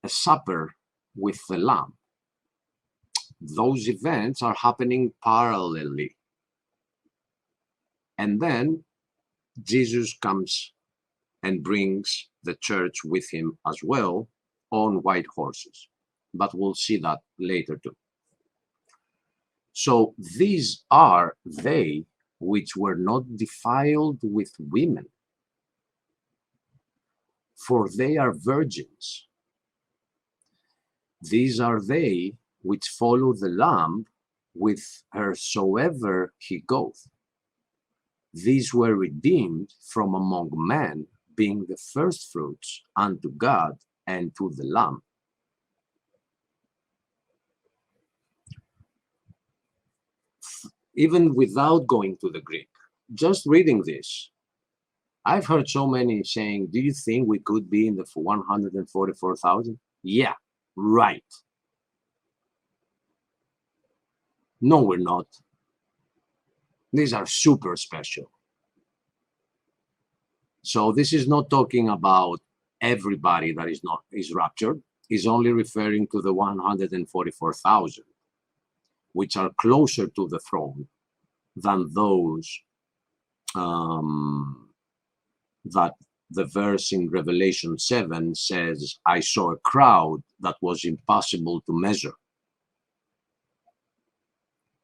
a supper with the Lamb. Those events are happening parallelly. And then Jesus comes and brings the church with him as well on white horses. But we'll see that later too. So these are they which were not defiled with women, for they are virgins. These are they which follow the Lamb whithersoever he goeth. These were redeemed from among men, being the firstfruits unto God and to the Lamb. Even without going to the Greek, just reading this, I've heard so many saying, do you think we could be in the 144,000? Yeah, right. No, we're not. These are super special. So this is not talking about everybody that is raptured. Is only referring to the 144,000, which are closer to the throne than those that the verse in Revelation 7 says, I saw a crowd that was impossible to measure.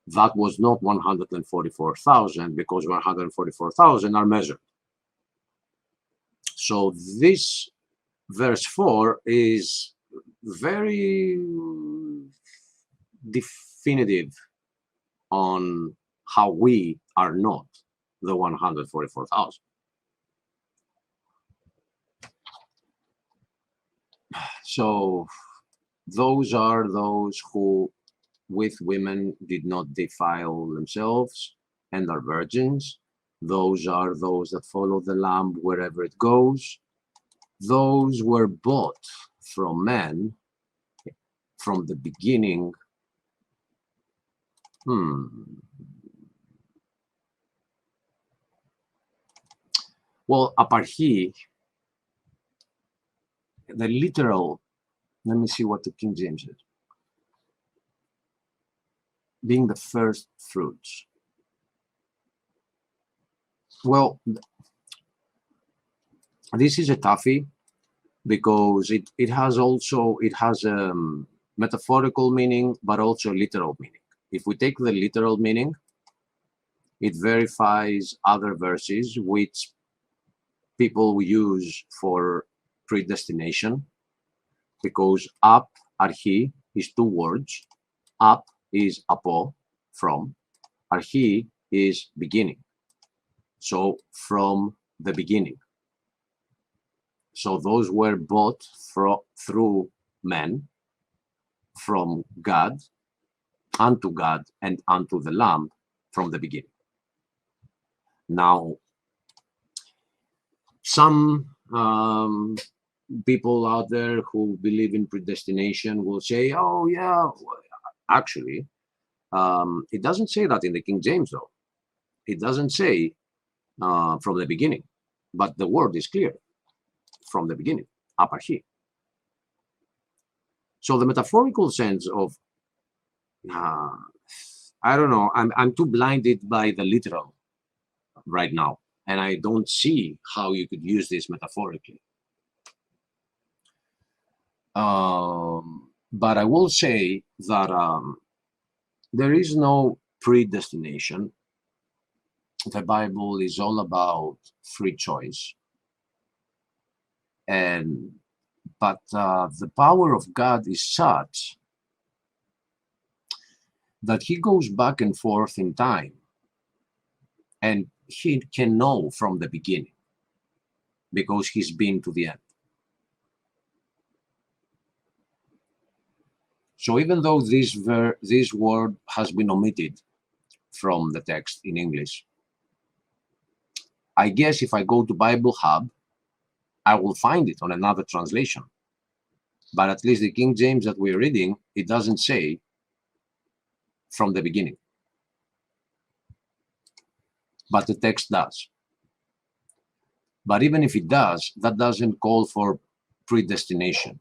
That was not 144,000, because 144,000 are measured. So this verse 4 is very definitive on how we are not the 144,000. So those are those who with women did not defile themselves and are virgins. Those are those that follow the Lamb wherever it goes. Those were bought from men from the beginning. Well, aparchi, the literal, let me see what the King James says. Being the first fruits. Well, this is a toughie, because it has a metaphorical meaning, but also literal meaning. If we take the literal meaning, it verifies other verses which people use for predestination, because ap, archi, is two words. Ap is apo, from. Archi is beginning. So from the beginning. So those were bought through men, from God, unto God, and unto the Lamb from the beginning. Now, some people out there who believe in predestination will say, oh yeah, actually, it doesn't say that in the King James though. It doesn't say from the beginning, but the word is clear, from the beginning, aparchi. So the metaphorical sense of, I don't know, I'm too blinded by the literal right now, and I don't see how you could use this metaphorically. But I will say that there is no predestination. The Bible is all about free choice. But the power of God is such that he goes back and forth in time, and he can know from the beginning, because he's been to the end. So even though this word has been omitted from the text in English, I guess if I go to Bible Hub, I will find it on another translation. But at least the King James that we're reading, it doesn't say from the beginning. But the text does. But even if it does, that doesn't call for predestination.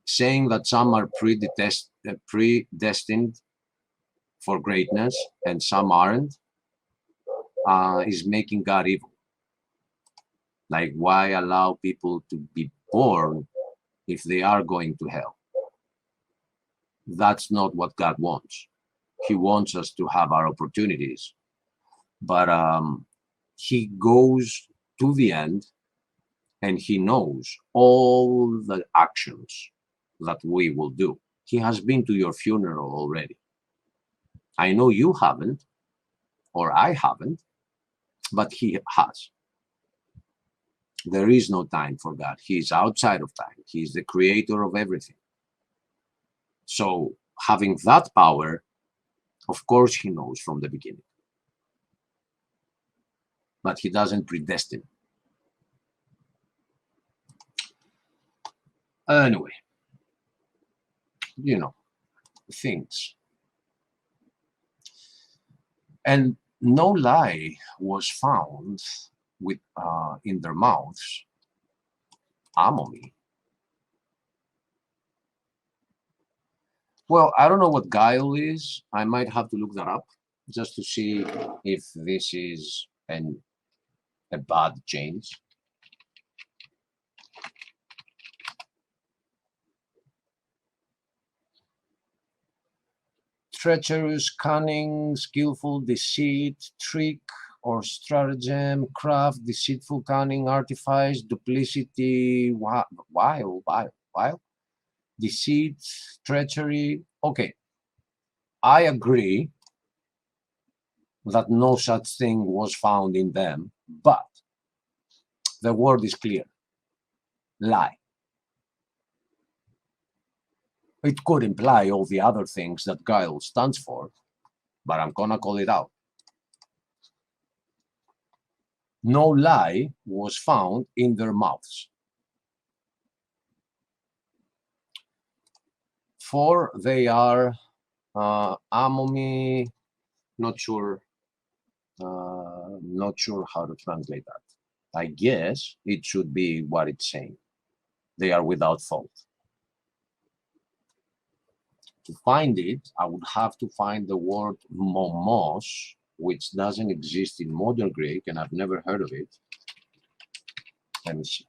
Saying that some are predestined for greatness and some aren't is making God evil. Like, why allow people to be born if they are going to hell? That's not what God wants. He wants us to have our opportunities. But he goes to the end, and he knows all the actions that we will do. He has been to your funeral already. I know you haven't, or I haven't, but he has. There is no time for God. He is outside of time. He is the creator of everything. So having that power, of course he knows from the beginning. But he doesn't predestine. Anyway, you know, things. And no lie was found with in their mouths. Amomy. Well, I don't know what guile is. I might have to look that up just to see if this is a bad change. Treacherous, cunning, skillful, deceit, trick or stratagem, craft, deceitful, cunning, artifice, duplicity, wile, deceit, treachery. Okay, I agree that no such thing was found in them, but the word is clear. Lie. It could imply all the other things that guile stands for, but I'm gonna call it out. No lie was found in their mouths. For they are amomy, not sure how to translate that. I guess it should be what it's saying. They are without fault. To find it, I would have to find the word momos, which doesn't exist in modern Greek, and I've never heard of it. Let me see.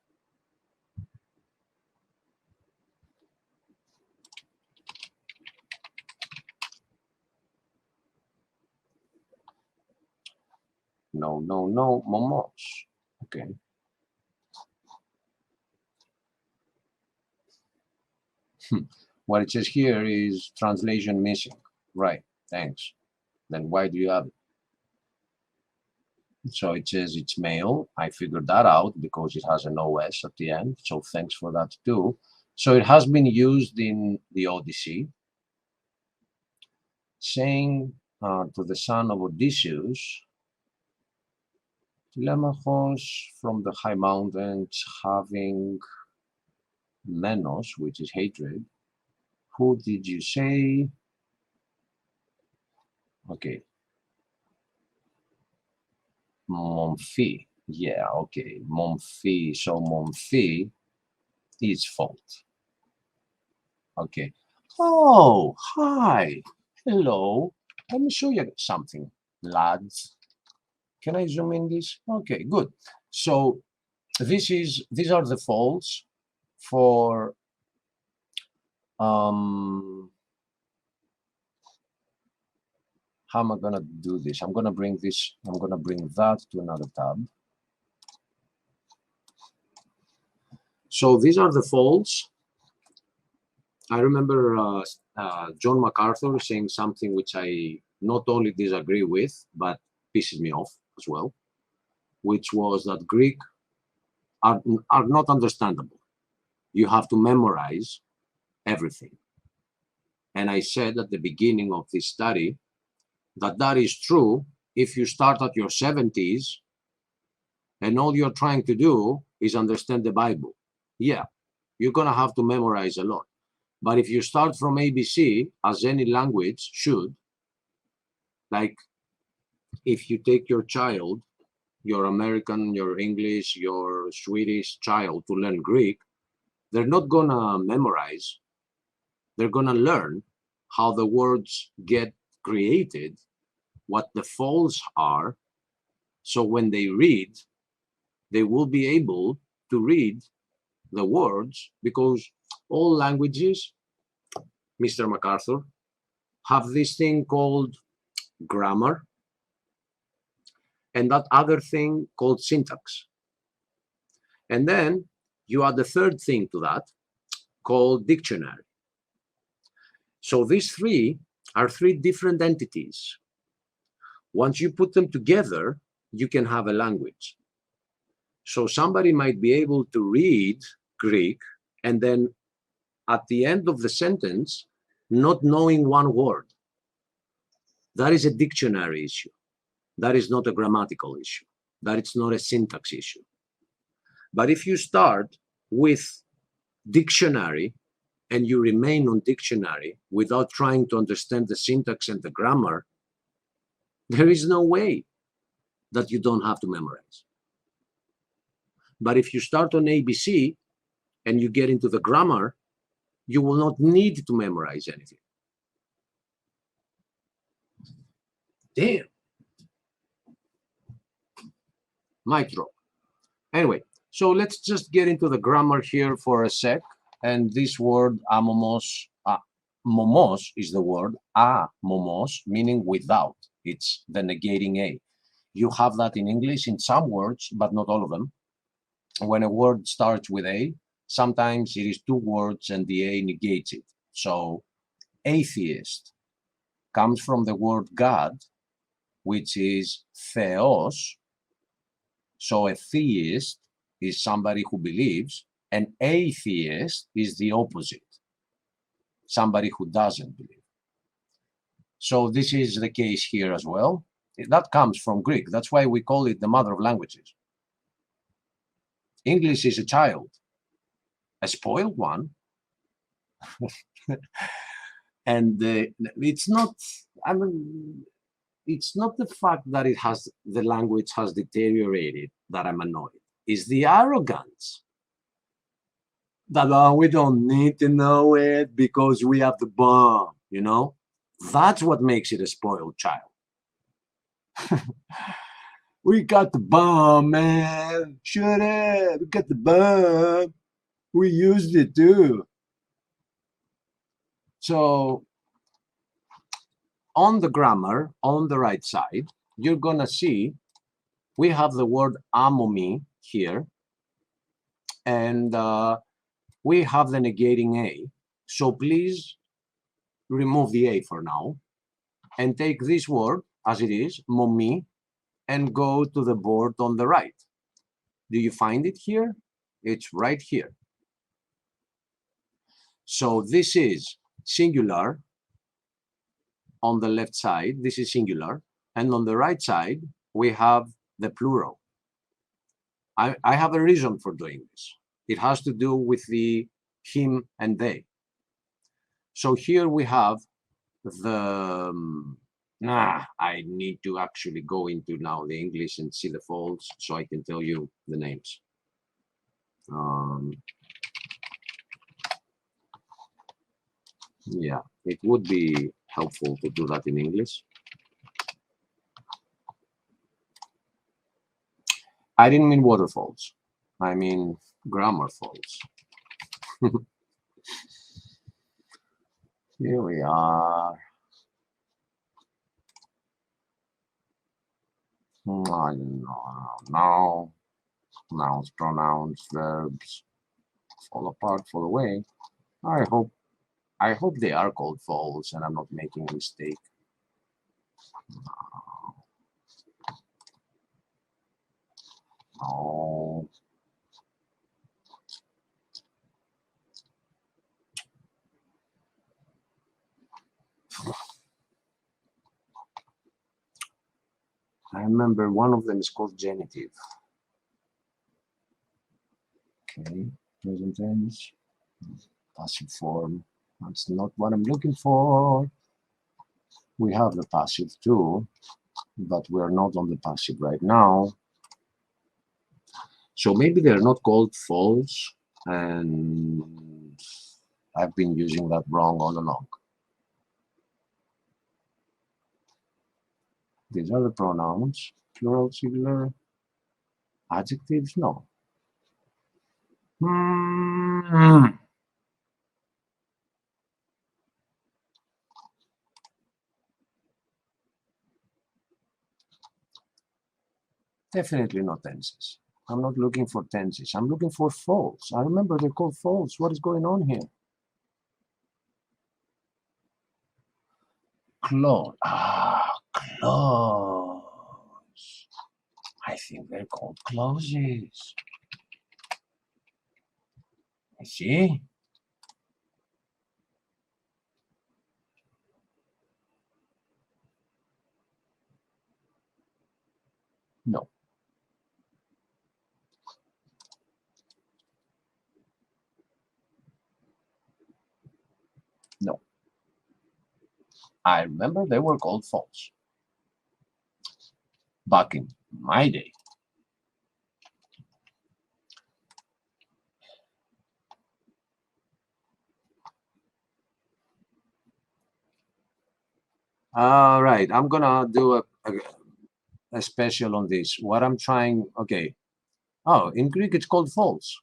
No, momos. Okay. What it says here is translation missing. Right, thanks. Then why do you have it? So it says it's male. I figured that out because it has an OS at the end. So thanks for that too. So it has been used in the Odyssey, saying to the son of Odysseus, Telemachos from the high mountains, having Menos, which is hatred. Who did you say? Okay. Momphi. Yeah, okay. Momphi. So Momphi is fault. Okay. Oh, hi. Hello. Let me show you something, lads. Can I zoom in this? Okay, good. So these are the faults for how am I gonna do this? I'm gonna bring that to another tab. So these are the faults. I remember John MacArthur saying something which I not only disagree with, but pisses me off as well, which was that Greek are not understandable. You have to memorize everything. And I said at the beginning of this study that is true if you start at your 70s and all you're trying to do is understand the Bible. Yeah, you're going to have to memorize a lot. But if you start from ABC, as any language should, like if you take your child, your American, your English, your Swedish child to learn Greek, they're not going to memorize. They're going to learn how the words get created, what the folds are. So when they read, they will be able to read the words, because all languages, Mr. MacArthur, have this thing called grammar and that other thing called syntax. And then you add the third thing to that called dictionary. So these three are three different entities. Once you put them together, you can have a language. So somebody might be able to read Greek and then at the end of the sentence, not knowing one word. That is a dictionary issue. That is not a grammatical issue. That is not a syntax issue. But if you start with dictionary and you remain on dictionary without trying to understand the syntax and the grammar, There is no way that you don't have to memorize. But if you start on ABC and you get into the grammar, you will not need to memorize anything. Damn. Mic drop. Anyway, so let's just get into the grammar here for a sec. And this word amomos, momos is the word momos, meaning without. It's the negating a. You have that in English in some words, but not all of them. When a word starts with a, sometimes it is two words and the a negates it. So atheist comes from the word God, which is theos. So a theist is somebody who believes, and atheist is the opposite, somebody who doesn't believe. So this is the case here as well. That comes from Greek. That's why we call it the mother of languages. English is a child, a spoiled one. And it's not, I mean, it's not the fact that the language has deteriorated that I'm annoyed. It's the arrogance that we don't need to know it because we have the bomb, you know? That's what makes it a spoiled child. We got the bomb, man. Shut up. We got the bomb. We used it too. So on the grammar, on the right side, you're going to see we have the word amomi here. And we have the negating a. So please remove the a for now and take this word as it is, momi, and go to the board on the right. Do you find it here? It's right here. So this is singular on the left side. This is singular. And on the right side, we have the plural. I have a reason for doing this. It has to do with the him and they. So here we have the, I need to actually go into now the English and see the folds so I can tell you the names. Yeah, it would be helpful to do that in English. I didn't mean waterfalls. I mean grammar falls. Here we are. No. Nouns, pronouns, verbs fall apart, fall away. I hope they are called falls and I'm not making a mistake. No. I remember one of them is called genitive. Okay, present tense, passive form. That's not what I'm looking for. We have the passive too, but we're not on the passive right now. So maybe they're not called false, and I've been using that wrong all along. These are the pronouns, plural, singular, adjectives, no. Definitely not tenses. I'm not looking for tenses. I'm looking for false. I remember they're called false. What is going on here? Close. Close. I think they're called clauses. I see. No. No. I remember they were called false. back in my day. All right, I'm gonna do a special on this. What I'm trying, okay. Oh, in Greek it's called false.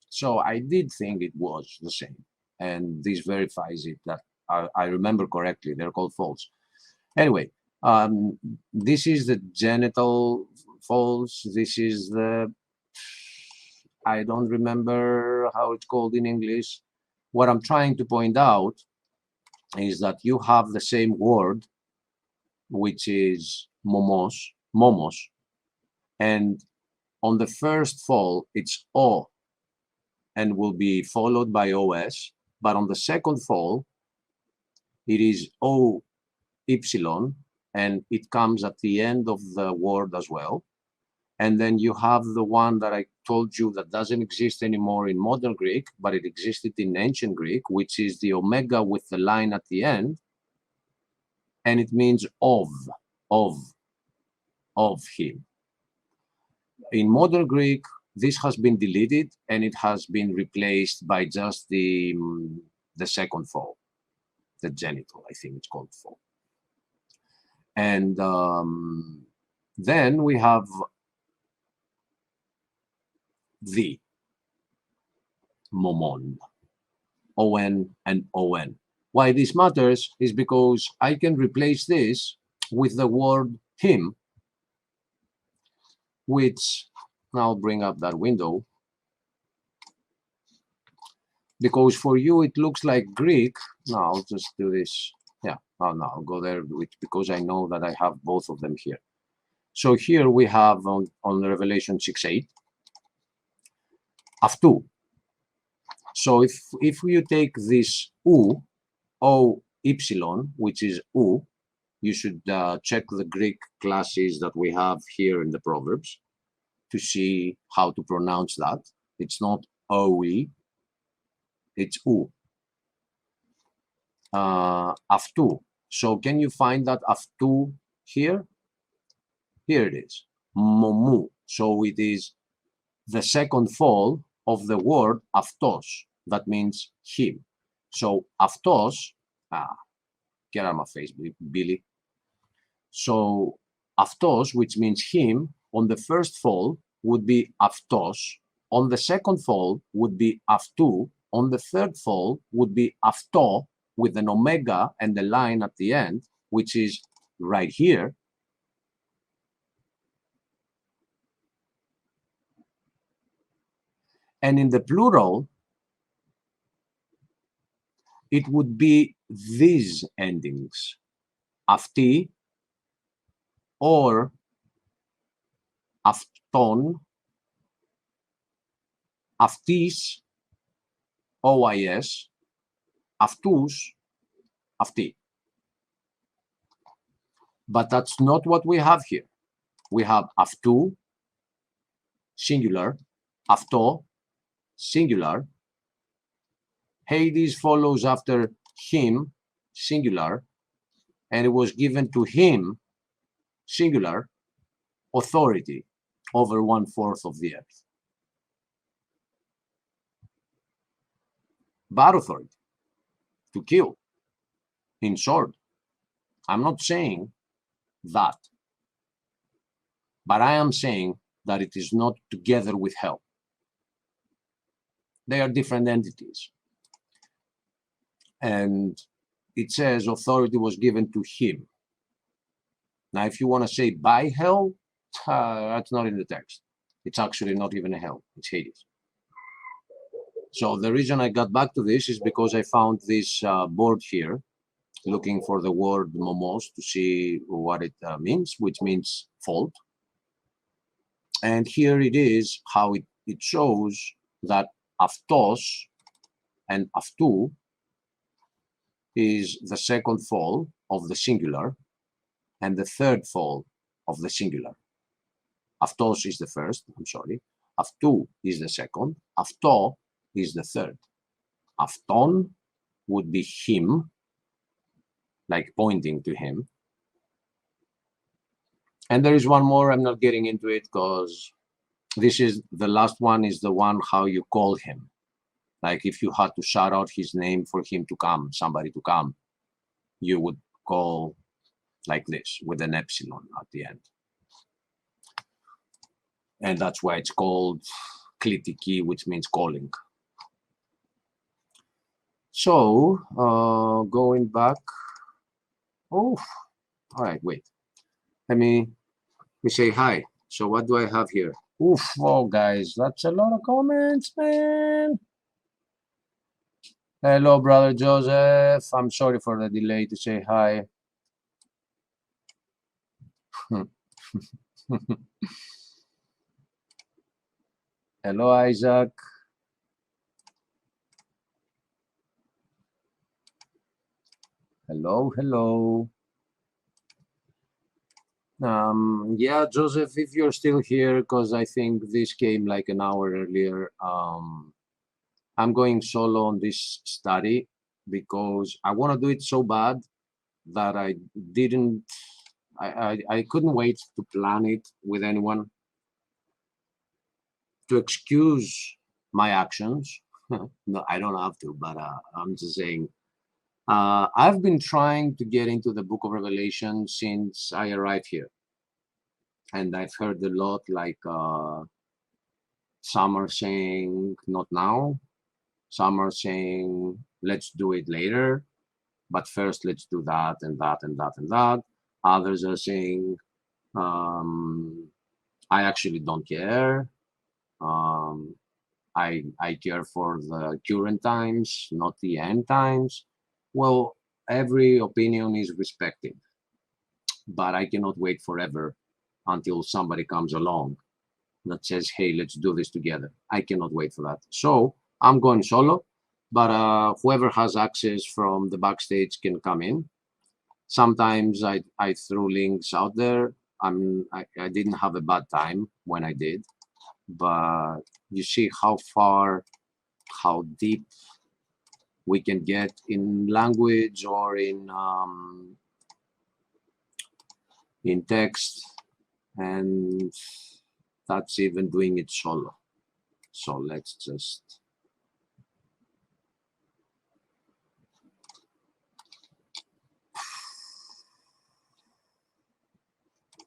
So I did think it was the same, and this verifies it that I remember correctly. They're called false. Anyway, this is the genital false. This is the, I don't remember how it's called in English. What I'm trying to point out is that you have the same word, which is momos, and on the first fall it's o and will be followed by os, but on the second fall it is o ypsilon and it comes at the end of the word as well. And then you have the one that I told you that doesn't exist anymore in modern Greek, but it existed in ancient Greek, which is the omega with the line at the end, and it means of him. In modern Greek, this has been deleted and it has been replaced by just the second fall, the genital, I think it's called fall. And then we have the momon, on and on. Why this matters is because I can replace this with the word him, which I'll bring up that window, because for you it looks like Greek. Now I'll just do this. Yeah, oh no, I'll go there because I know that I have both of them here. So here we have on Revelation 6:8, αυτού. So if you take this o ypsilon, which is u, you should check the Greek classes that we have here in the Proverbs to see how to pronounce that. It's not oe, it's u. Αυτού. So can you find that αυτού here? Here it is, momou. So it is the second fall of the word αυτός. That means him. So αυτός, get out of my face, Billy. So αυτός, which means him, on the first fall would be αυτός. On the second fall would be αυτού. On the third fall would be αυτό with an omega and the line at the end, which is right here. And in the plural, it would be these endings, αυτοί or αυτόν, αυτής, OIS, αυτούς, αυτοί. But that's not what we have here. We have αυτού, singular, αυτό, singular. Hades follows after him, singular, and it was given to him, singular, authority over 1/4 of the earth. Bad authority, to kill, in sword. I'm not saying that, but I am saying that it is not together with hell. They are different entities. And it says authority was given to him. Now, if you want to say by hell, that's not in the text. It's actually not even a hell, it's Hades. So the reason I got back to this is because I found this board here, looking for the word momos to see what it means, which means fault. And here it is, how it shows that αυτός and αυτού is the second fall of the singular and the third fall of the singular. Αυτός is the first, I'm sorry. Αυτού is the second. Αυτό is the third. Αυτόν would be him, like pointing to him. And there is one more. I'm not getting into it because this is the last one, is the one how you call him. Like if you had to shout out his name for him to come, somebody to come, you would call like this with an epsilon at the end. And that's why it's called klitiki, which means calling. So going back. Oh, all right, wait. Let me say hi. So what do I have here? Oof, oh guys, that's a lot of comments, man. Hello, brother Joseph. I'm sorry for the delay to say hi. Hello, Isaac. Hello, hello. Yeah, Joseph, if you're still here, because I think this came like an hour earlier. I'm going solo on this study because I want to do it so bad that I couldn't wait to plan it with anyone, to excuse my actions. No, I don't have to, but I'm just saying. I've been trying to get into the book of Revelation since I arrived here. And I've heard a lot, like some are saying not now, some are saying let's do it later, but first let's do that and that and that and that. Others are saying I actually don't care. I care for the current times, not the end times. Well, every opinion is respected, but I cannot wait forever until somebody comes along that says, hey, let's do this together. I cannot wait for that. So I'm going solo, but whoever has access from the backstage can come in. Sometimes I threw links out there. I didn't have a bad time when I did, but you see how far, how deep we can get in language or in text, and that's even doing it solo. So let's just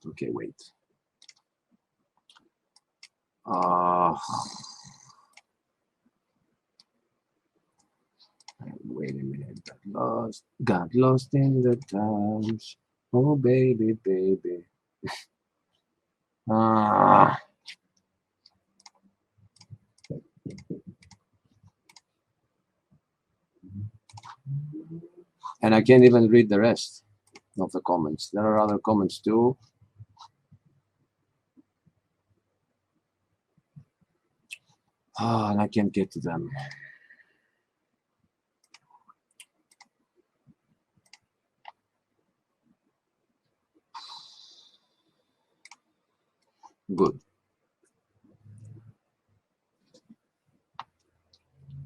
okay, wait. Wait a minute. Got lost in the times. Oh baby, baby. And I can't even read the rest of the comments. There are other comments too. And I can't get to them. Good.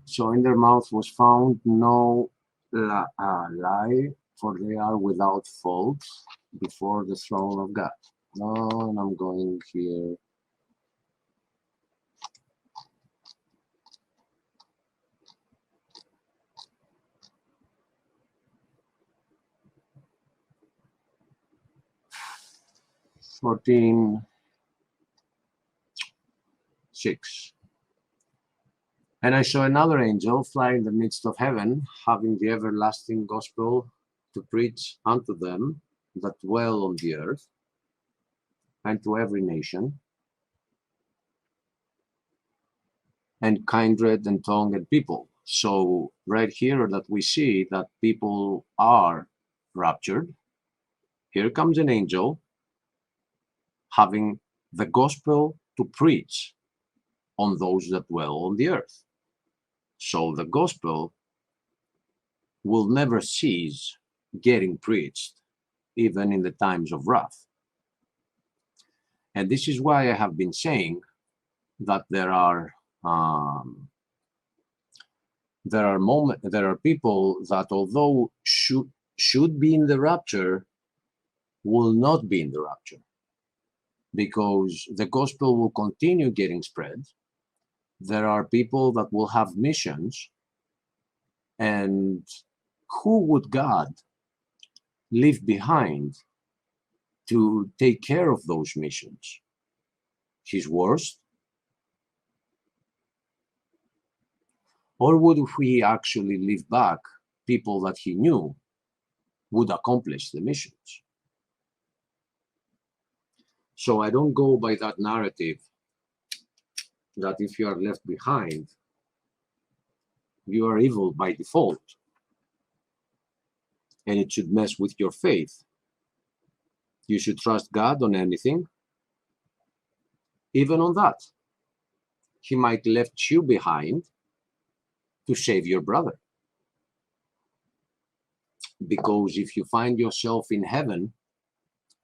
So in their mouth was found no lie, for they are without fault before the throne of God. No, and I'm going here. (14:6). And I saw another angel fly in the midst of heaven, having the everlasting gospel to preach unto them that dwell on the earth, and to every nation, and kindred and tongue and people. So right here that we see that people are raptured. Here comes an angel having the gospel to preach on those that dwell on the earth. So the gospel will never cease getting preached, even in the times of wrath. And this is why I have been saying that there are people that, although should be in the rapture, will not be in the rapture. because the gospel will continue getting spread. There are people that will have missions, and who would God leave behind to take care of those missions? His worst? Or would he actually leave back people that he knew would accomplish the missions? So I don't go by that narrative that if you are left behind, you are evil by default, and it should mess with your faith. You should trust God on anything, even on that. He might left you behind to save your brother. Because if you find yourself in heaven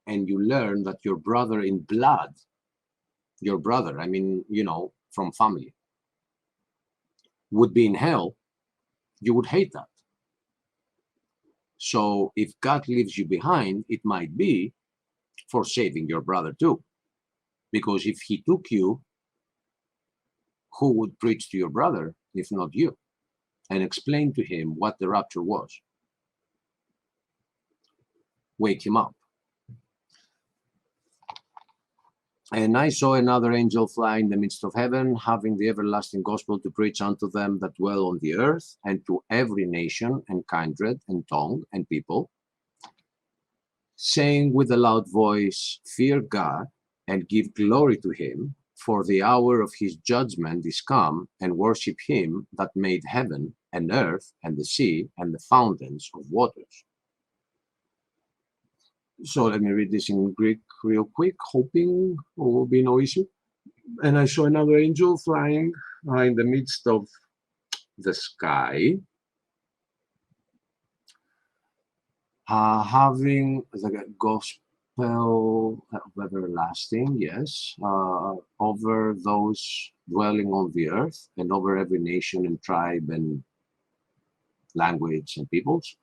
and you learn that your brother in blood, your brother, I mean, you know, from family, would be in hell, you would hate that. So if God leaves you behind, it might be for saving your brother too. Because if he took you, who would preach to your brother if not you, and explain to him what the rapture was? Wake him up. And I saw another angel fly in the midst of heaven, having the everlasting gospel to preach unto them that dwell on the earth, and to every nation and kindred and tongue and people, saying with a loud voice, Fear God and give glory to him, for the hour of his judgment is come, and worship him that made heaven and earth and the sea and the fountains of waters. So let me read this in Greek real quick, hoping there will be no issue. And I saw another angel flying in the midst of the sky, having the gospel of everlasting, yes, over those dwelling on the earth and over every nation and tribe and language and peoples,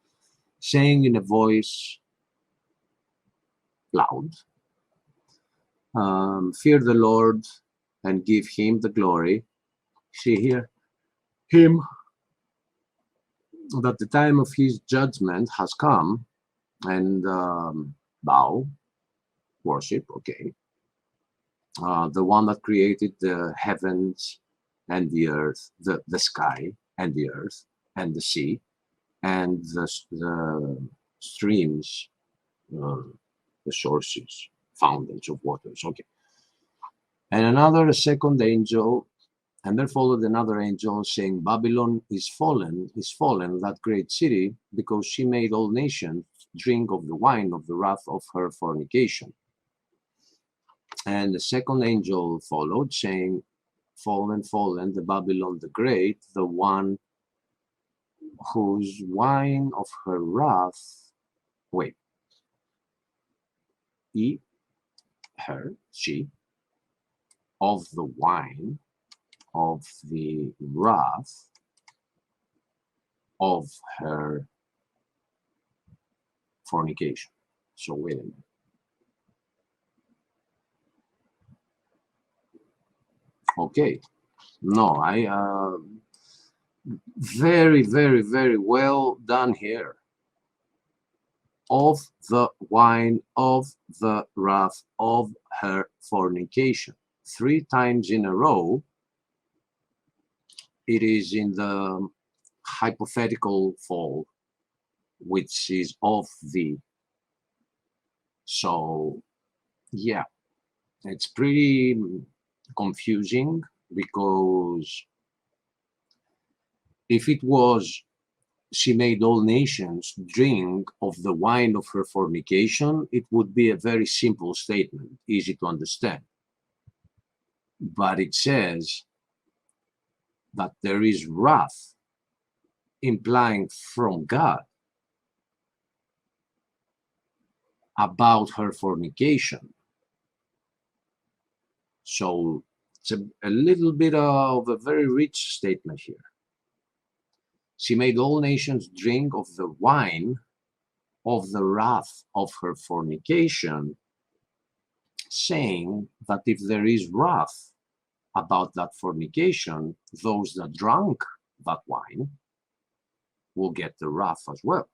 saying in a voice loud, fear the Lord and give him the glory. See here, him, that the time of his judgment has come, and bow, worship, okay. The one that created the heavens and the earth, the sky and the earth and the sea and the streams, the sources, fountains of waters, okay. And a second angel, and there followed another angel saying, Babylon is fallen, that great city, because she made all nations drink of the wine of the wrath of her fornication. And the second angel followed, saying, Fallen, the Babylon the great, the one whose wine of her wrath, she, of the wine of the wrath of her fornication. So wait a minute. Okay. No, very, very, very well done here. Of the wine of the wrath of her fornication. 3 times in a row, it is in the hypothetical fall, which is of the. So, yeah, it's pretty confusing, because if it was, she made all nations drink of the wine of her fornication, it would be a very simple statement, easy to understand. But it says that there is wrath, implying from God, about her fornication. So it's a little bit of a very rich statement here. She made all nations drink of the wine of the wrath of her fornication, saying that if there is wrath about that fornication, those that drank that wine will get the wrath as well.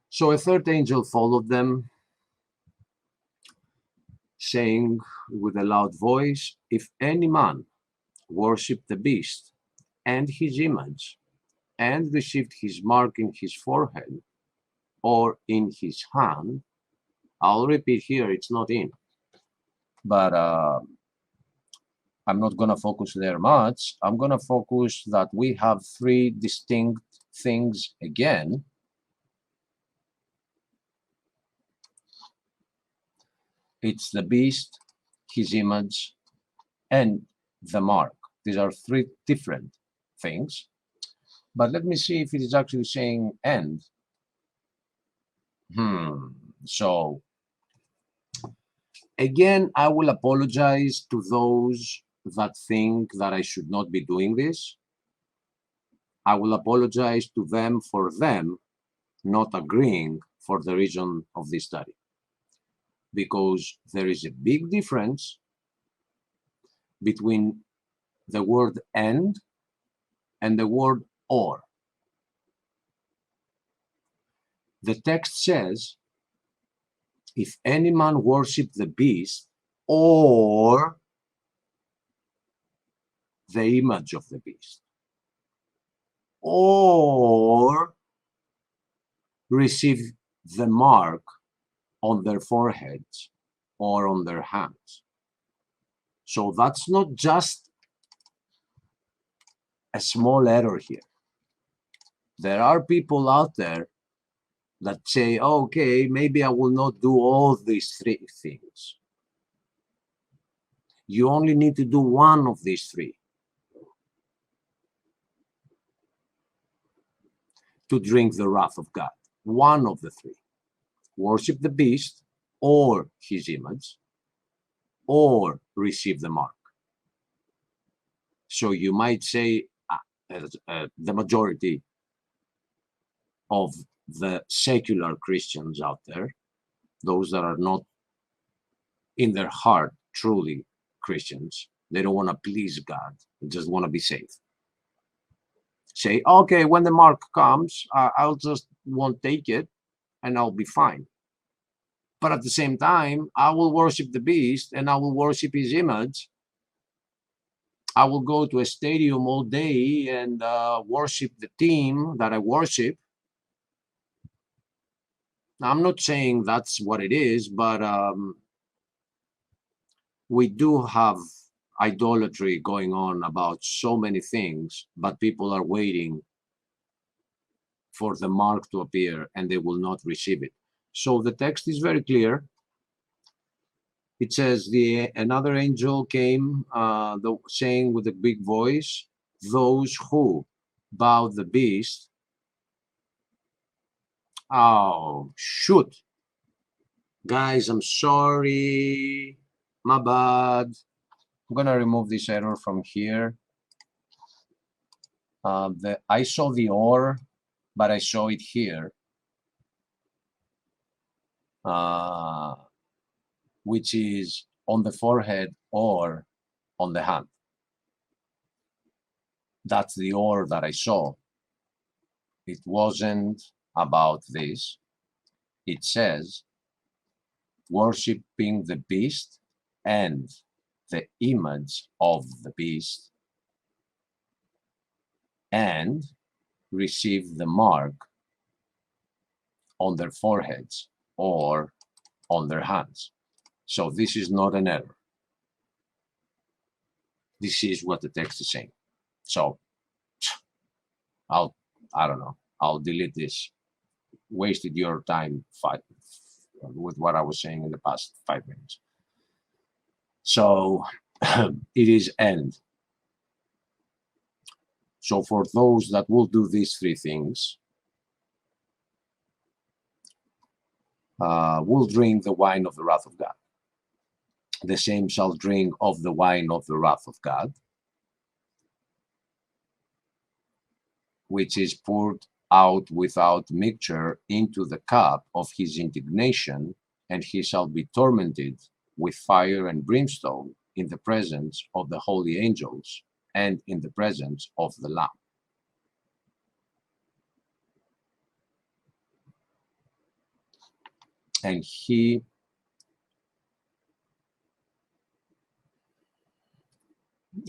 So a third angel followed them, saying with a loud voice, if any man worship the beast and his image, and received his mark in his forehead or in his hand, I'll repeat here, it's not in, but I'm not going to focus there much. I'm going to focus that we have three distinct things again. It's the beast, his image, and the mark. These are three different things. But let me see if it is actually saying and. So, again, I will apologize to those that think that I should not be doing this. I will apologize to them for them not agreeing for the reason of this study. Because there is a big difference between the word and the word or. The text says, if any man worship the beast or the image of the beast, or receive the mark on their foreheads or on their hands. So that's not just a small error here. There are people out there that say, okay, maybe I will not do all these three things. You only need to do one of these three to drink the wrath of God. One of the three. Worship the beast or his image, or receive the mark. So you might say the majority of the secular Christians out there, those that are not in their heart truly Christians, they don't want to please God, they just want to be safe. Say, okay, when the mark comes, I'll just won't take it and I'll be fine. But at the same time, I will worship the beast and I will worship his image. I will go to a stadium all day and worship the team that I worship. Now, I'm not saying that's what it is, but we do have idolatry going on about so many things, but people are waiting for the mark to appear and they will not receive it. So the text is very clear. It says, another angel came saying with a big voice, those who bow the beast. Oh, shoot. Guys, I'm sorry. My bad. I'm going to remove this error from here. I saw the or, but I saw it here. Which is on the forehead or on the hand. That's the or that I saw. It wasn't about this. It says, worshiping the beast and the image of the beast, and receive the mark on their foreheads or on their hands. So this is not an error. This is what the text is saying. So I don't know, I'll delete this. Wasted your time with what I was saying in the past 5 minutes. So it is end. So for those that will do these three things, will drink the wine of the wrath of God. The same shall drink of the wine of the wrath of God, which is poured out without mixture into the cup of his indignation, and he shall be tormented with fire and brimstone in the presence of the holy angels and in the presence of the Lamb. And he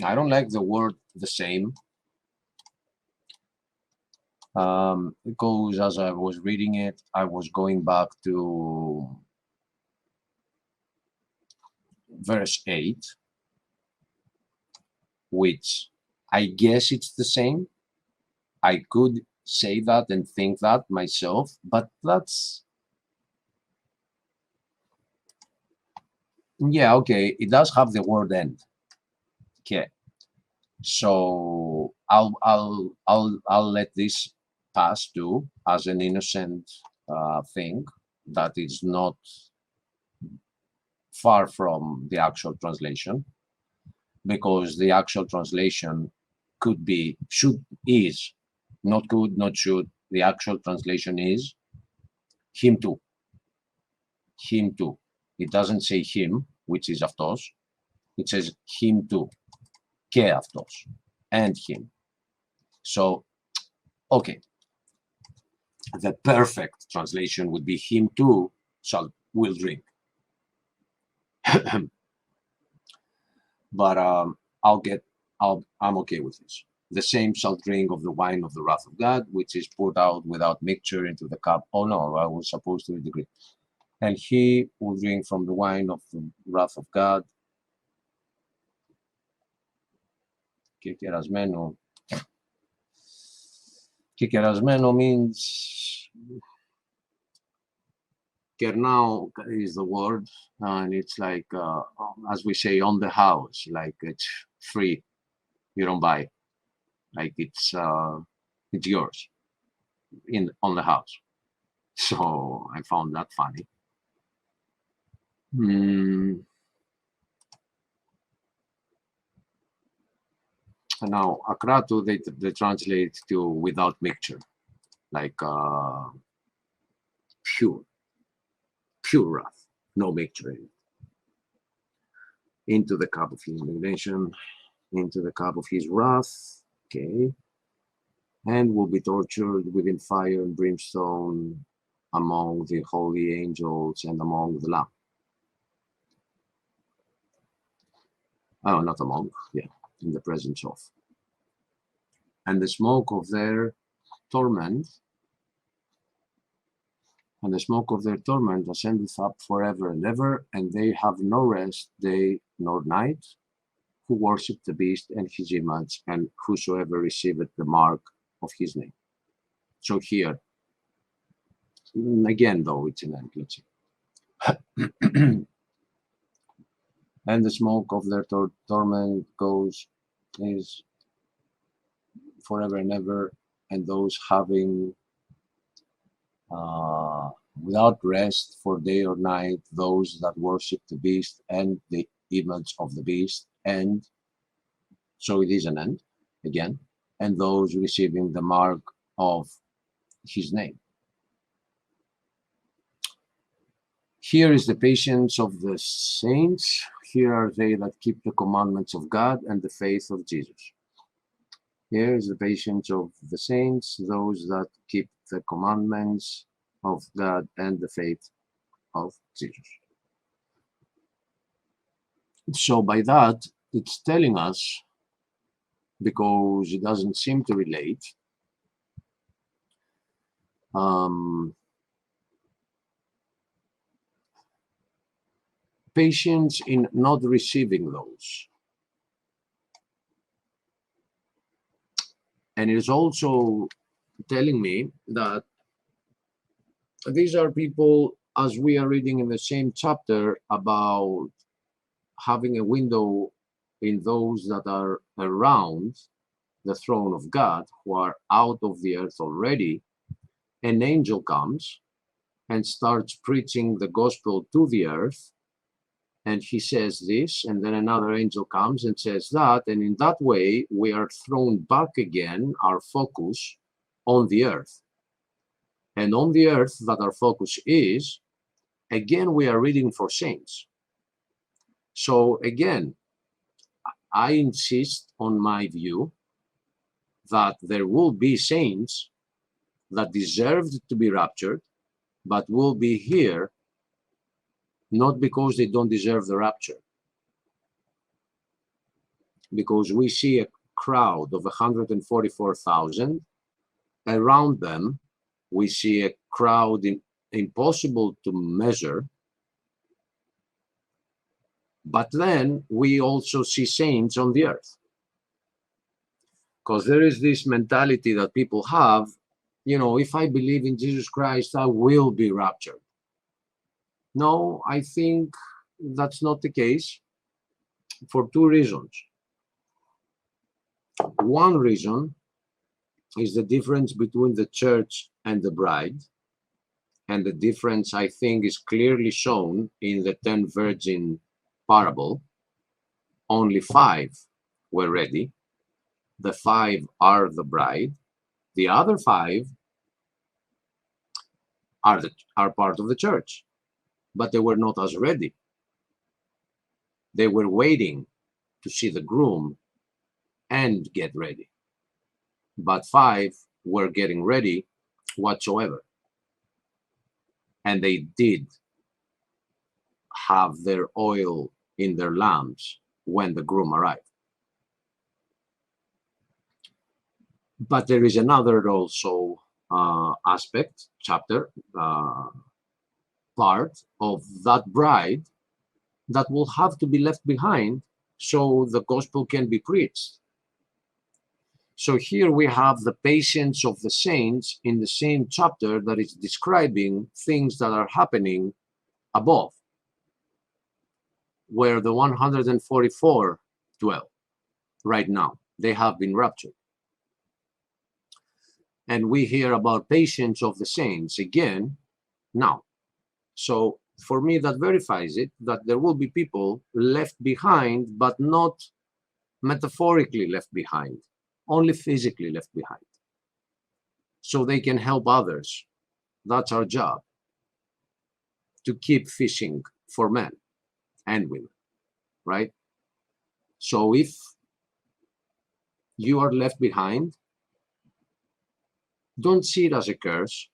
I don't like the word the same, because as I was reading it, I was going back to verse 8, which I guess it's the same. I could say that and think that myself, but that's, yeah, okay, it does have the word end. Okay, so I'll let this pass too as an innocent thing that is not far from the actual translation, because the actual translation could be, is, not could, not should. The actual translation is him too. Him too. It doesn't say him, which is avtos. It says him too. Ke avtos. And him. So, okay. The perfect translation would be him too will drink. But I'm okay with this. The same shall drink of the wine of the wrath of God, which is poured out without mixture into the cup. Oh no, I was supposed to read the Greek. And he will drink from the wine of the wrath of God. Kekerasmeno. Kekerasmeno means kernao is the word, and it's like, as we say, on the house, like it's free. You don't buy, like it's yours on the house. So I found that funny. And now akratu they translate to without mixture, like pure wrath, no mixture in it. Into the cup of his indignation, into the cup of his wrath, okay, and will be tortured within fire and brimstone among the holy angels and among the Lamb. Oh, not among, yeah, in the presence of. And the smoke of their torment, ascendeth up forever and ever, and they have no rest day nor night, who worship the beast and his image, and whosoever receiveth the mark of his name. So here, again, though, it's an end, let's see. And the smoke of their torment is forever and ever, and those having without rest for day or night, those that worship the beast and the image of the beast, and so it is an end again, and those receiving the mark of his name. Here is the patience of the saints. Here are they that keep the commandments of God and the faith of Jesus. Here is the patience of the saints, those that keep the commandments of God and the faith of Jesus. So by that, it's telling us, because it doesn't seem to relate, patience in not receiving those. And it is also telling me that these are people, as we are reading in the same chapter about having a window in those that are around the throne of God, who are out of the earth already. An angel comes and starts preaching the gospel to the earth, and he says this, and then another angel comes and says that, and in that way we are thrown back again, our focus on the earth. And on the earth that our focus is, again, we are reading for saints. So again, I insist on my view that there will be saints that deserved to be raptured, but will be here not because they don't deserve the rapture. Because we see a crowd of 144,000. Around them, we see a crowd impossible to measure. But then we also see saints on the earth. Because there is this mentality that people have, you know, if I believe in Jesus Christ, I will be raptured. No, I think that's not the case for two reasons. One reason is the difference between the church and the bride. And the difference, I think, is clearly shown in the 10 virgin parable. Only 5 were ready. The 5 are the bride. The other 5 are part of the church, but they were not as ready. They were waiting to see the groom and get ready. But 5 were getting ready whatsoever. And they did have their oil in their lamps when the groom arrived. But there is another also aspect, chapter, part of that bride that will have to be left behind so the gospel can be preached. So here we have the patience of the saints in the same chapter that is describing things that are happening above, where the 144 dwell right now. They have been raptured. And we hear about patience of the saints again now. So for me, that verifies it, that there will be people left behind, but not metaphorically left behind, only physically left behind. So they can help others. That's our job, to keep fishing for men and women, right? So if you are left behind, don't see it as a curse.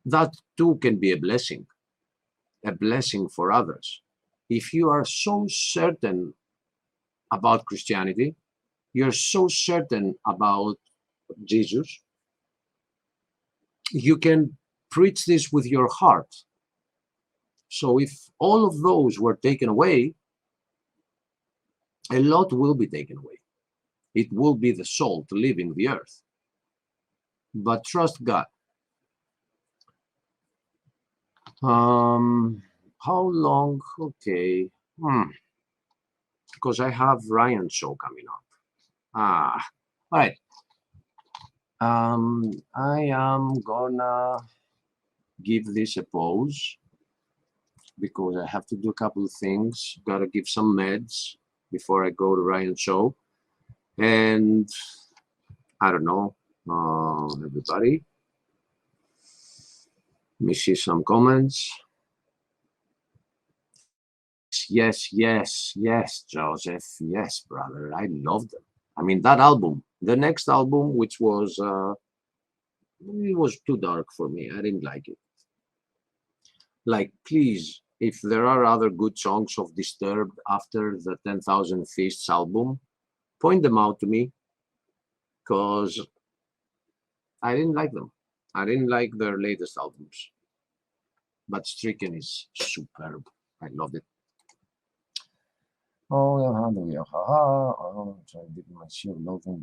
That too can be a blessing for others. If you are so certain about Christianity, you're so certain about Jesus, you can preach this with your heart. So if all of those were taken away, a lot will be taken away. It will be the salt leaving the earth. But trust God. How long? Okay. Because I have Ryan's show coming up. All right. I am gonna give this a pause because I have to do a couple of things. Gotta give some meds before I go to Ryan's show. And I don't know, everybody. Let me see some comments. Yes, Joseph. Yes, brother. I loved them. I mean, that album, the next album, which was, it was too dark for me. I didn't like it. Like, please, if there are other good songs of Disturbed after the 10,000 Feasts album, point them out to me, because I didn't like them. I didn't like their latest albums. But Stricken is superb. I loved it. Oh, hallelujah. Oh, trying to get my shield broken.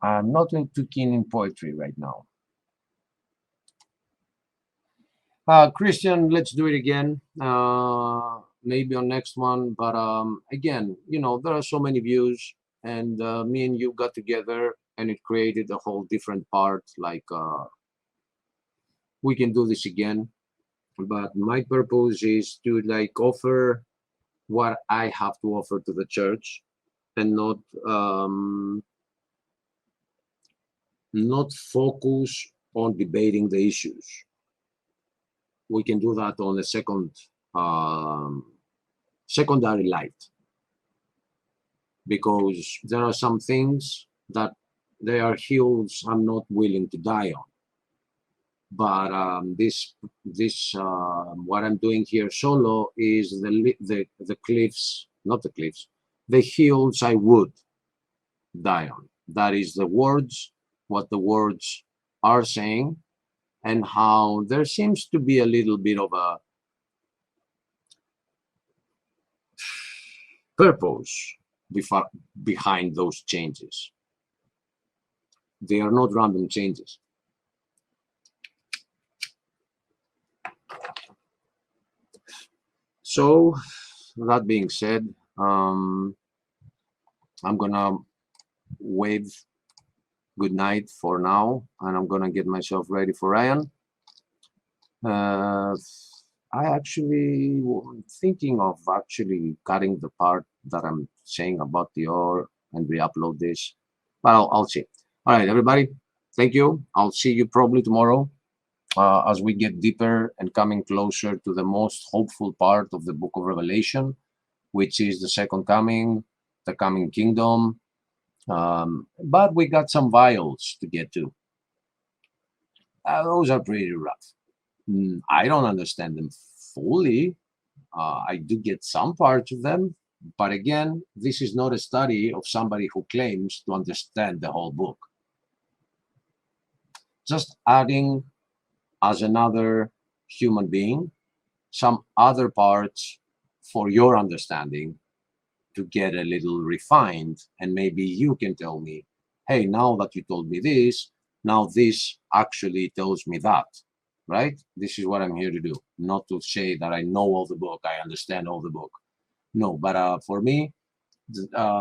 I'm not too keen in poetry right now. Christian, let's do it again. Maybe on next one. But again, you know, there are so many views, and me and you got together, and it created a whole different part. Like, we can do this again. But my purpose is to like offer what I have to offer to the church, and not not focus on debating the issues. We can do that on a secondary light, because there are some things that they are hills I'm not willing to die on. But what I'm doing here solo is the cliffs, not the cliffs, the hills I would die on. That is the words, what the words are saying, and how there seems to be a little bit of a purpose behind those changes. They are not random changes. So that being said, I'm gonna wave good night for now, and I'm gonna get myself ready for Ryan. I actually thinking of actually cutting the part that I'm saying about the ore and re-upload this, but I'll see. All right, everybody, thank you. I'll see you probably tomorrow as we get deeper and coming closer to the most hopeful part of the book of Revelation, which is the second coming, the coming kingdom. But we got some vials to get to. Those are pretty rough. I don't understand them fully. I do get some parts of them, but again, this is not a study of somebody who claims to understand the whole book. Just adding as another human being some other parts for your understanding to get a little refined, and maybe you can tell me, hey, now that you told me this, now this actually tells me that. Right? This is what I'm here to do. Not to say that I know all the book, I understand all the book. No, but for me,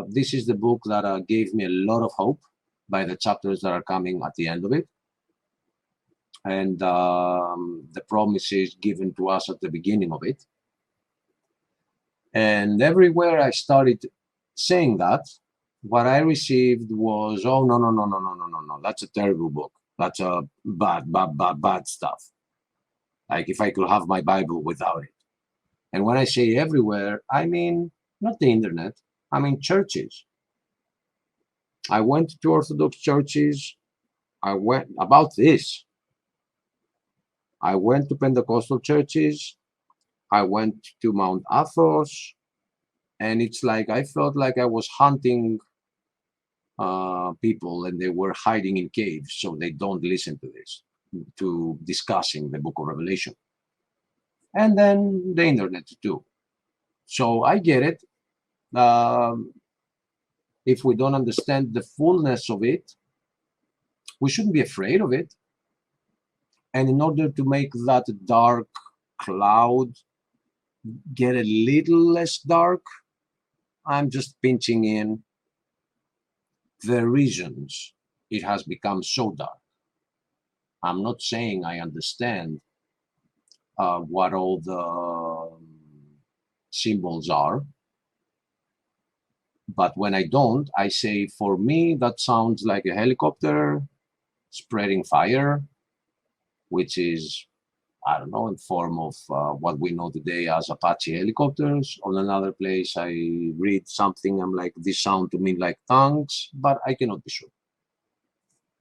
this is the book that gave me a lot of hope by the chapters that are coming at the end of it. And the promises given to us at the beginning of it. And everywhere I started saying that, what I received was, oh, no. That's a terrible book. That's a bad stuff. Like if I could have my Bible without it. And when I say everywhere, I mean not the internet, I mean churches. I went to Orthodox churches. I went about this. I went to Pentecostal churches. I went to Mount Athos. And it's like I felt like I was hunting people, and they were hiding in caves so they don't listen to this, to discussing the book of Revelation. And then the internet too. So I get it. If we don't understand the fullness of it, we shouldn't be afraid of it. And in order to make that dark cloud get a little less dark, I'm just pinching in the reasons it has become so dark. I'm not saying I understand what all the symbols are, but when I don't, I say, for me, that sounds like a helicopter spreading fire, which is, I don't know, in form of what we know today as Apache helicopters. On another place, I read something, I'm like, this sound to me like tanks, but I cannot be sure.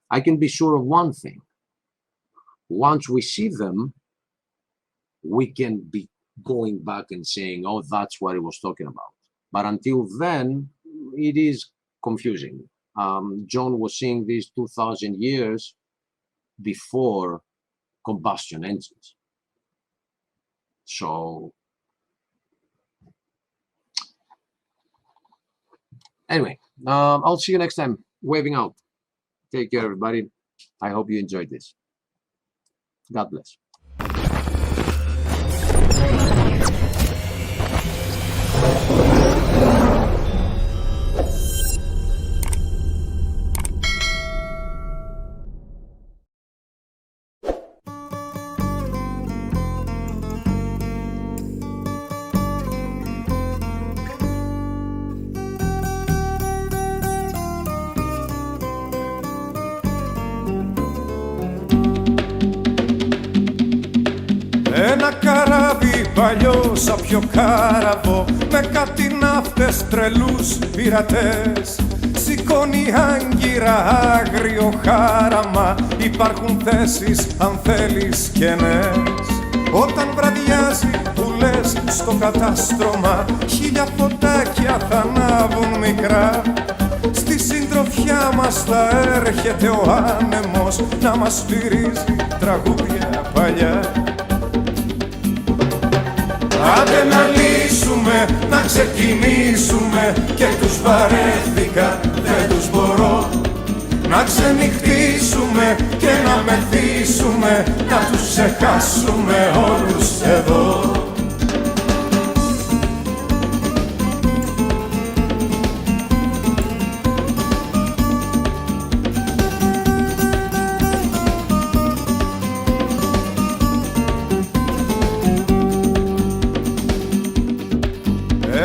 I can be sure of one thing. Once we see them, we can be going back and saying, oh, that's what it was talking about. But until then, it is confusing. John was seeing this 2,000 years before combustion engines. So anyway, I'll see you next time. Waving out. Take care, everybody. I hope you enjoyed this. God bless. παλιό σαν πιο κάραβο, με κάτι ναύτες τρελούς πειρατές. Σηκώνει άγκυρα άγριο χάραμα, υπάρχουν θέσεις αν θέλεις κενές. Όταν βραδιάζει που λες στο κατάστρωμα, χίλια φωτάκια θα ανάβουν μικρά. Στη συντροφιά μας θα έρχεται ο άνεμος να μας σφυρίζει τραγούδια παλιά. Άντε να λύσουμε, να ξεκινήσουμε, και τους βαρέθηκα, δεν τους μπορώ. Να ξενυχτήσουμε και να μεθύσουμε, να τους ξεχάσουμε όλους εδώ.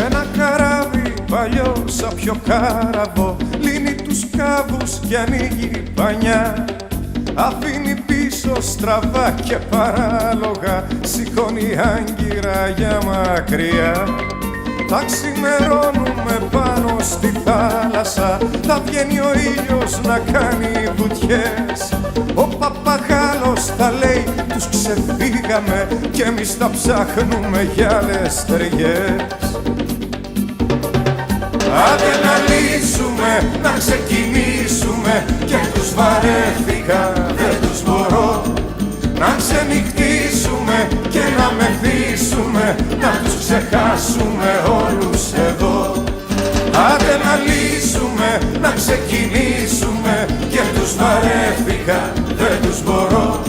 Ένα καράβι παλιό σαν πιο κάραβο, λύνει τους κάβους και ανοίγει πανιά. Αφήνει πίσω στραβά και παράλογα, σηκώνει άγκυρα για μακριά. Θα ξημερώνουμε πάνω στη θάλασσα, θα βγαίνει ο ήλιος να κάνει βουτιές. Ο παπαγάλος θα λέει τους ξεφύγαμε, κι εμείς θα ψάχνουμε για άλλες στεριές. Άντε να λύσουμε, να ξεκινήσουμε, και τους βαρέθηκα, δεν τους μπορώ. Να ξενυχτήσουμε και να μεθύσουμε, να τους ξεχάσουμε όλους εδώ. Άντε να λύσουμε, να ξεκινήσουμε, και τους βαρέθηκα, δεν τους μπορώ.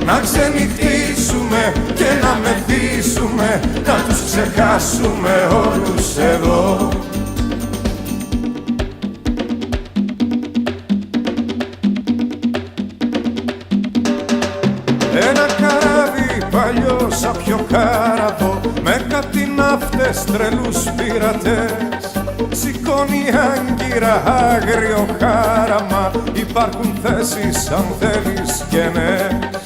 Να ξενυχτήσουμε και να μεθύσουμε, να τους ξεχάσουμε όλους εδώ. Ένα καράβι παλιό σαν πιο κάραβο, με κάτι ναύτες τρελούς πειρατές. Σηκώνει άγκυρα άγριο χάραμα, υπάρχουν θέσεις αν θέλεις κενές.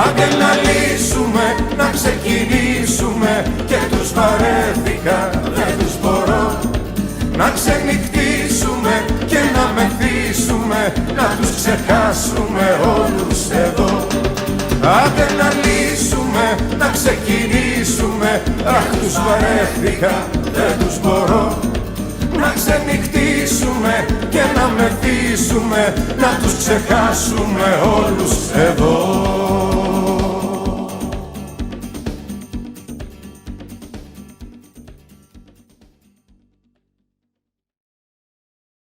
Άντε να λύσουμε, να ξεκινήσουμε, και τους βαρέθηκα, δεν τους μπορώ. Να ξενυχτήσουμε και να μεθύσουμε, να τους ξεχάσουμε όλους εδώ. Άντε να λύσουμε, να ξεκινήσουμε, αχ τους βαρέθηκα, δεν τους μπορώ. Να ξενυχτήσουμε και να μεθύσουμε, να τους ξεχάσουμε όλους εδώ.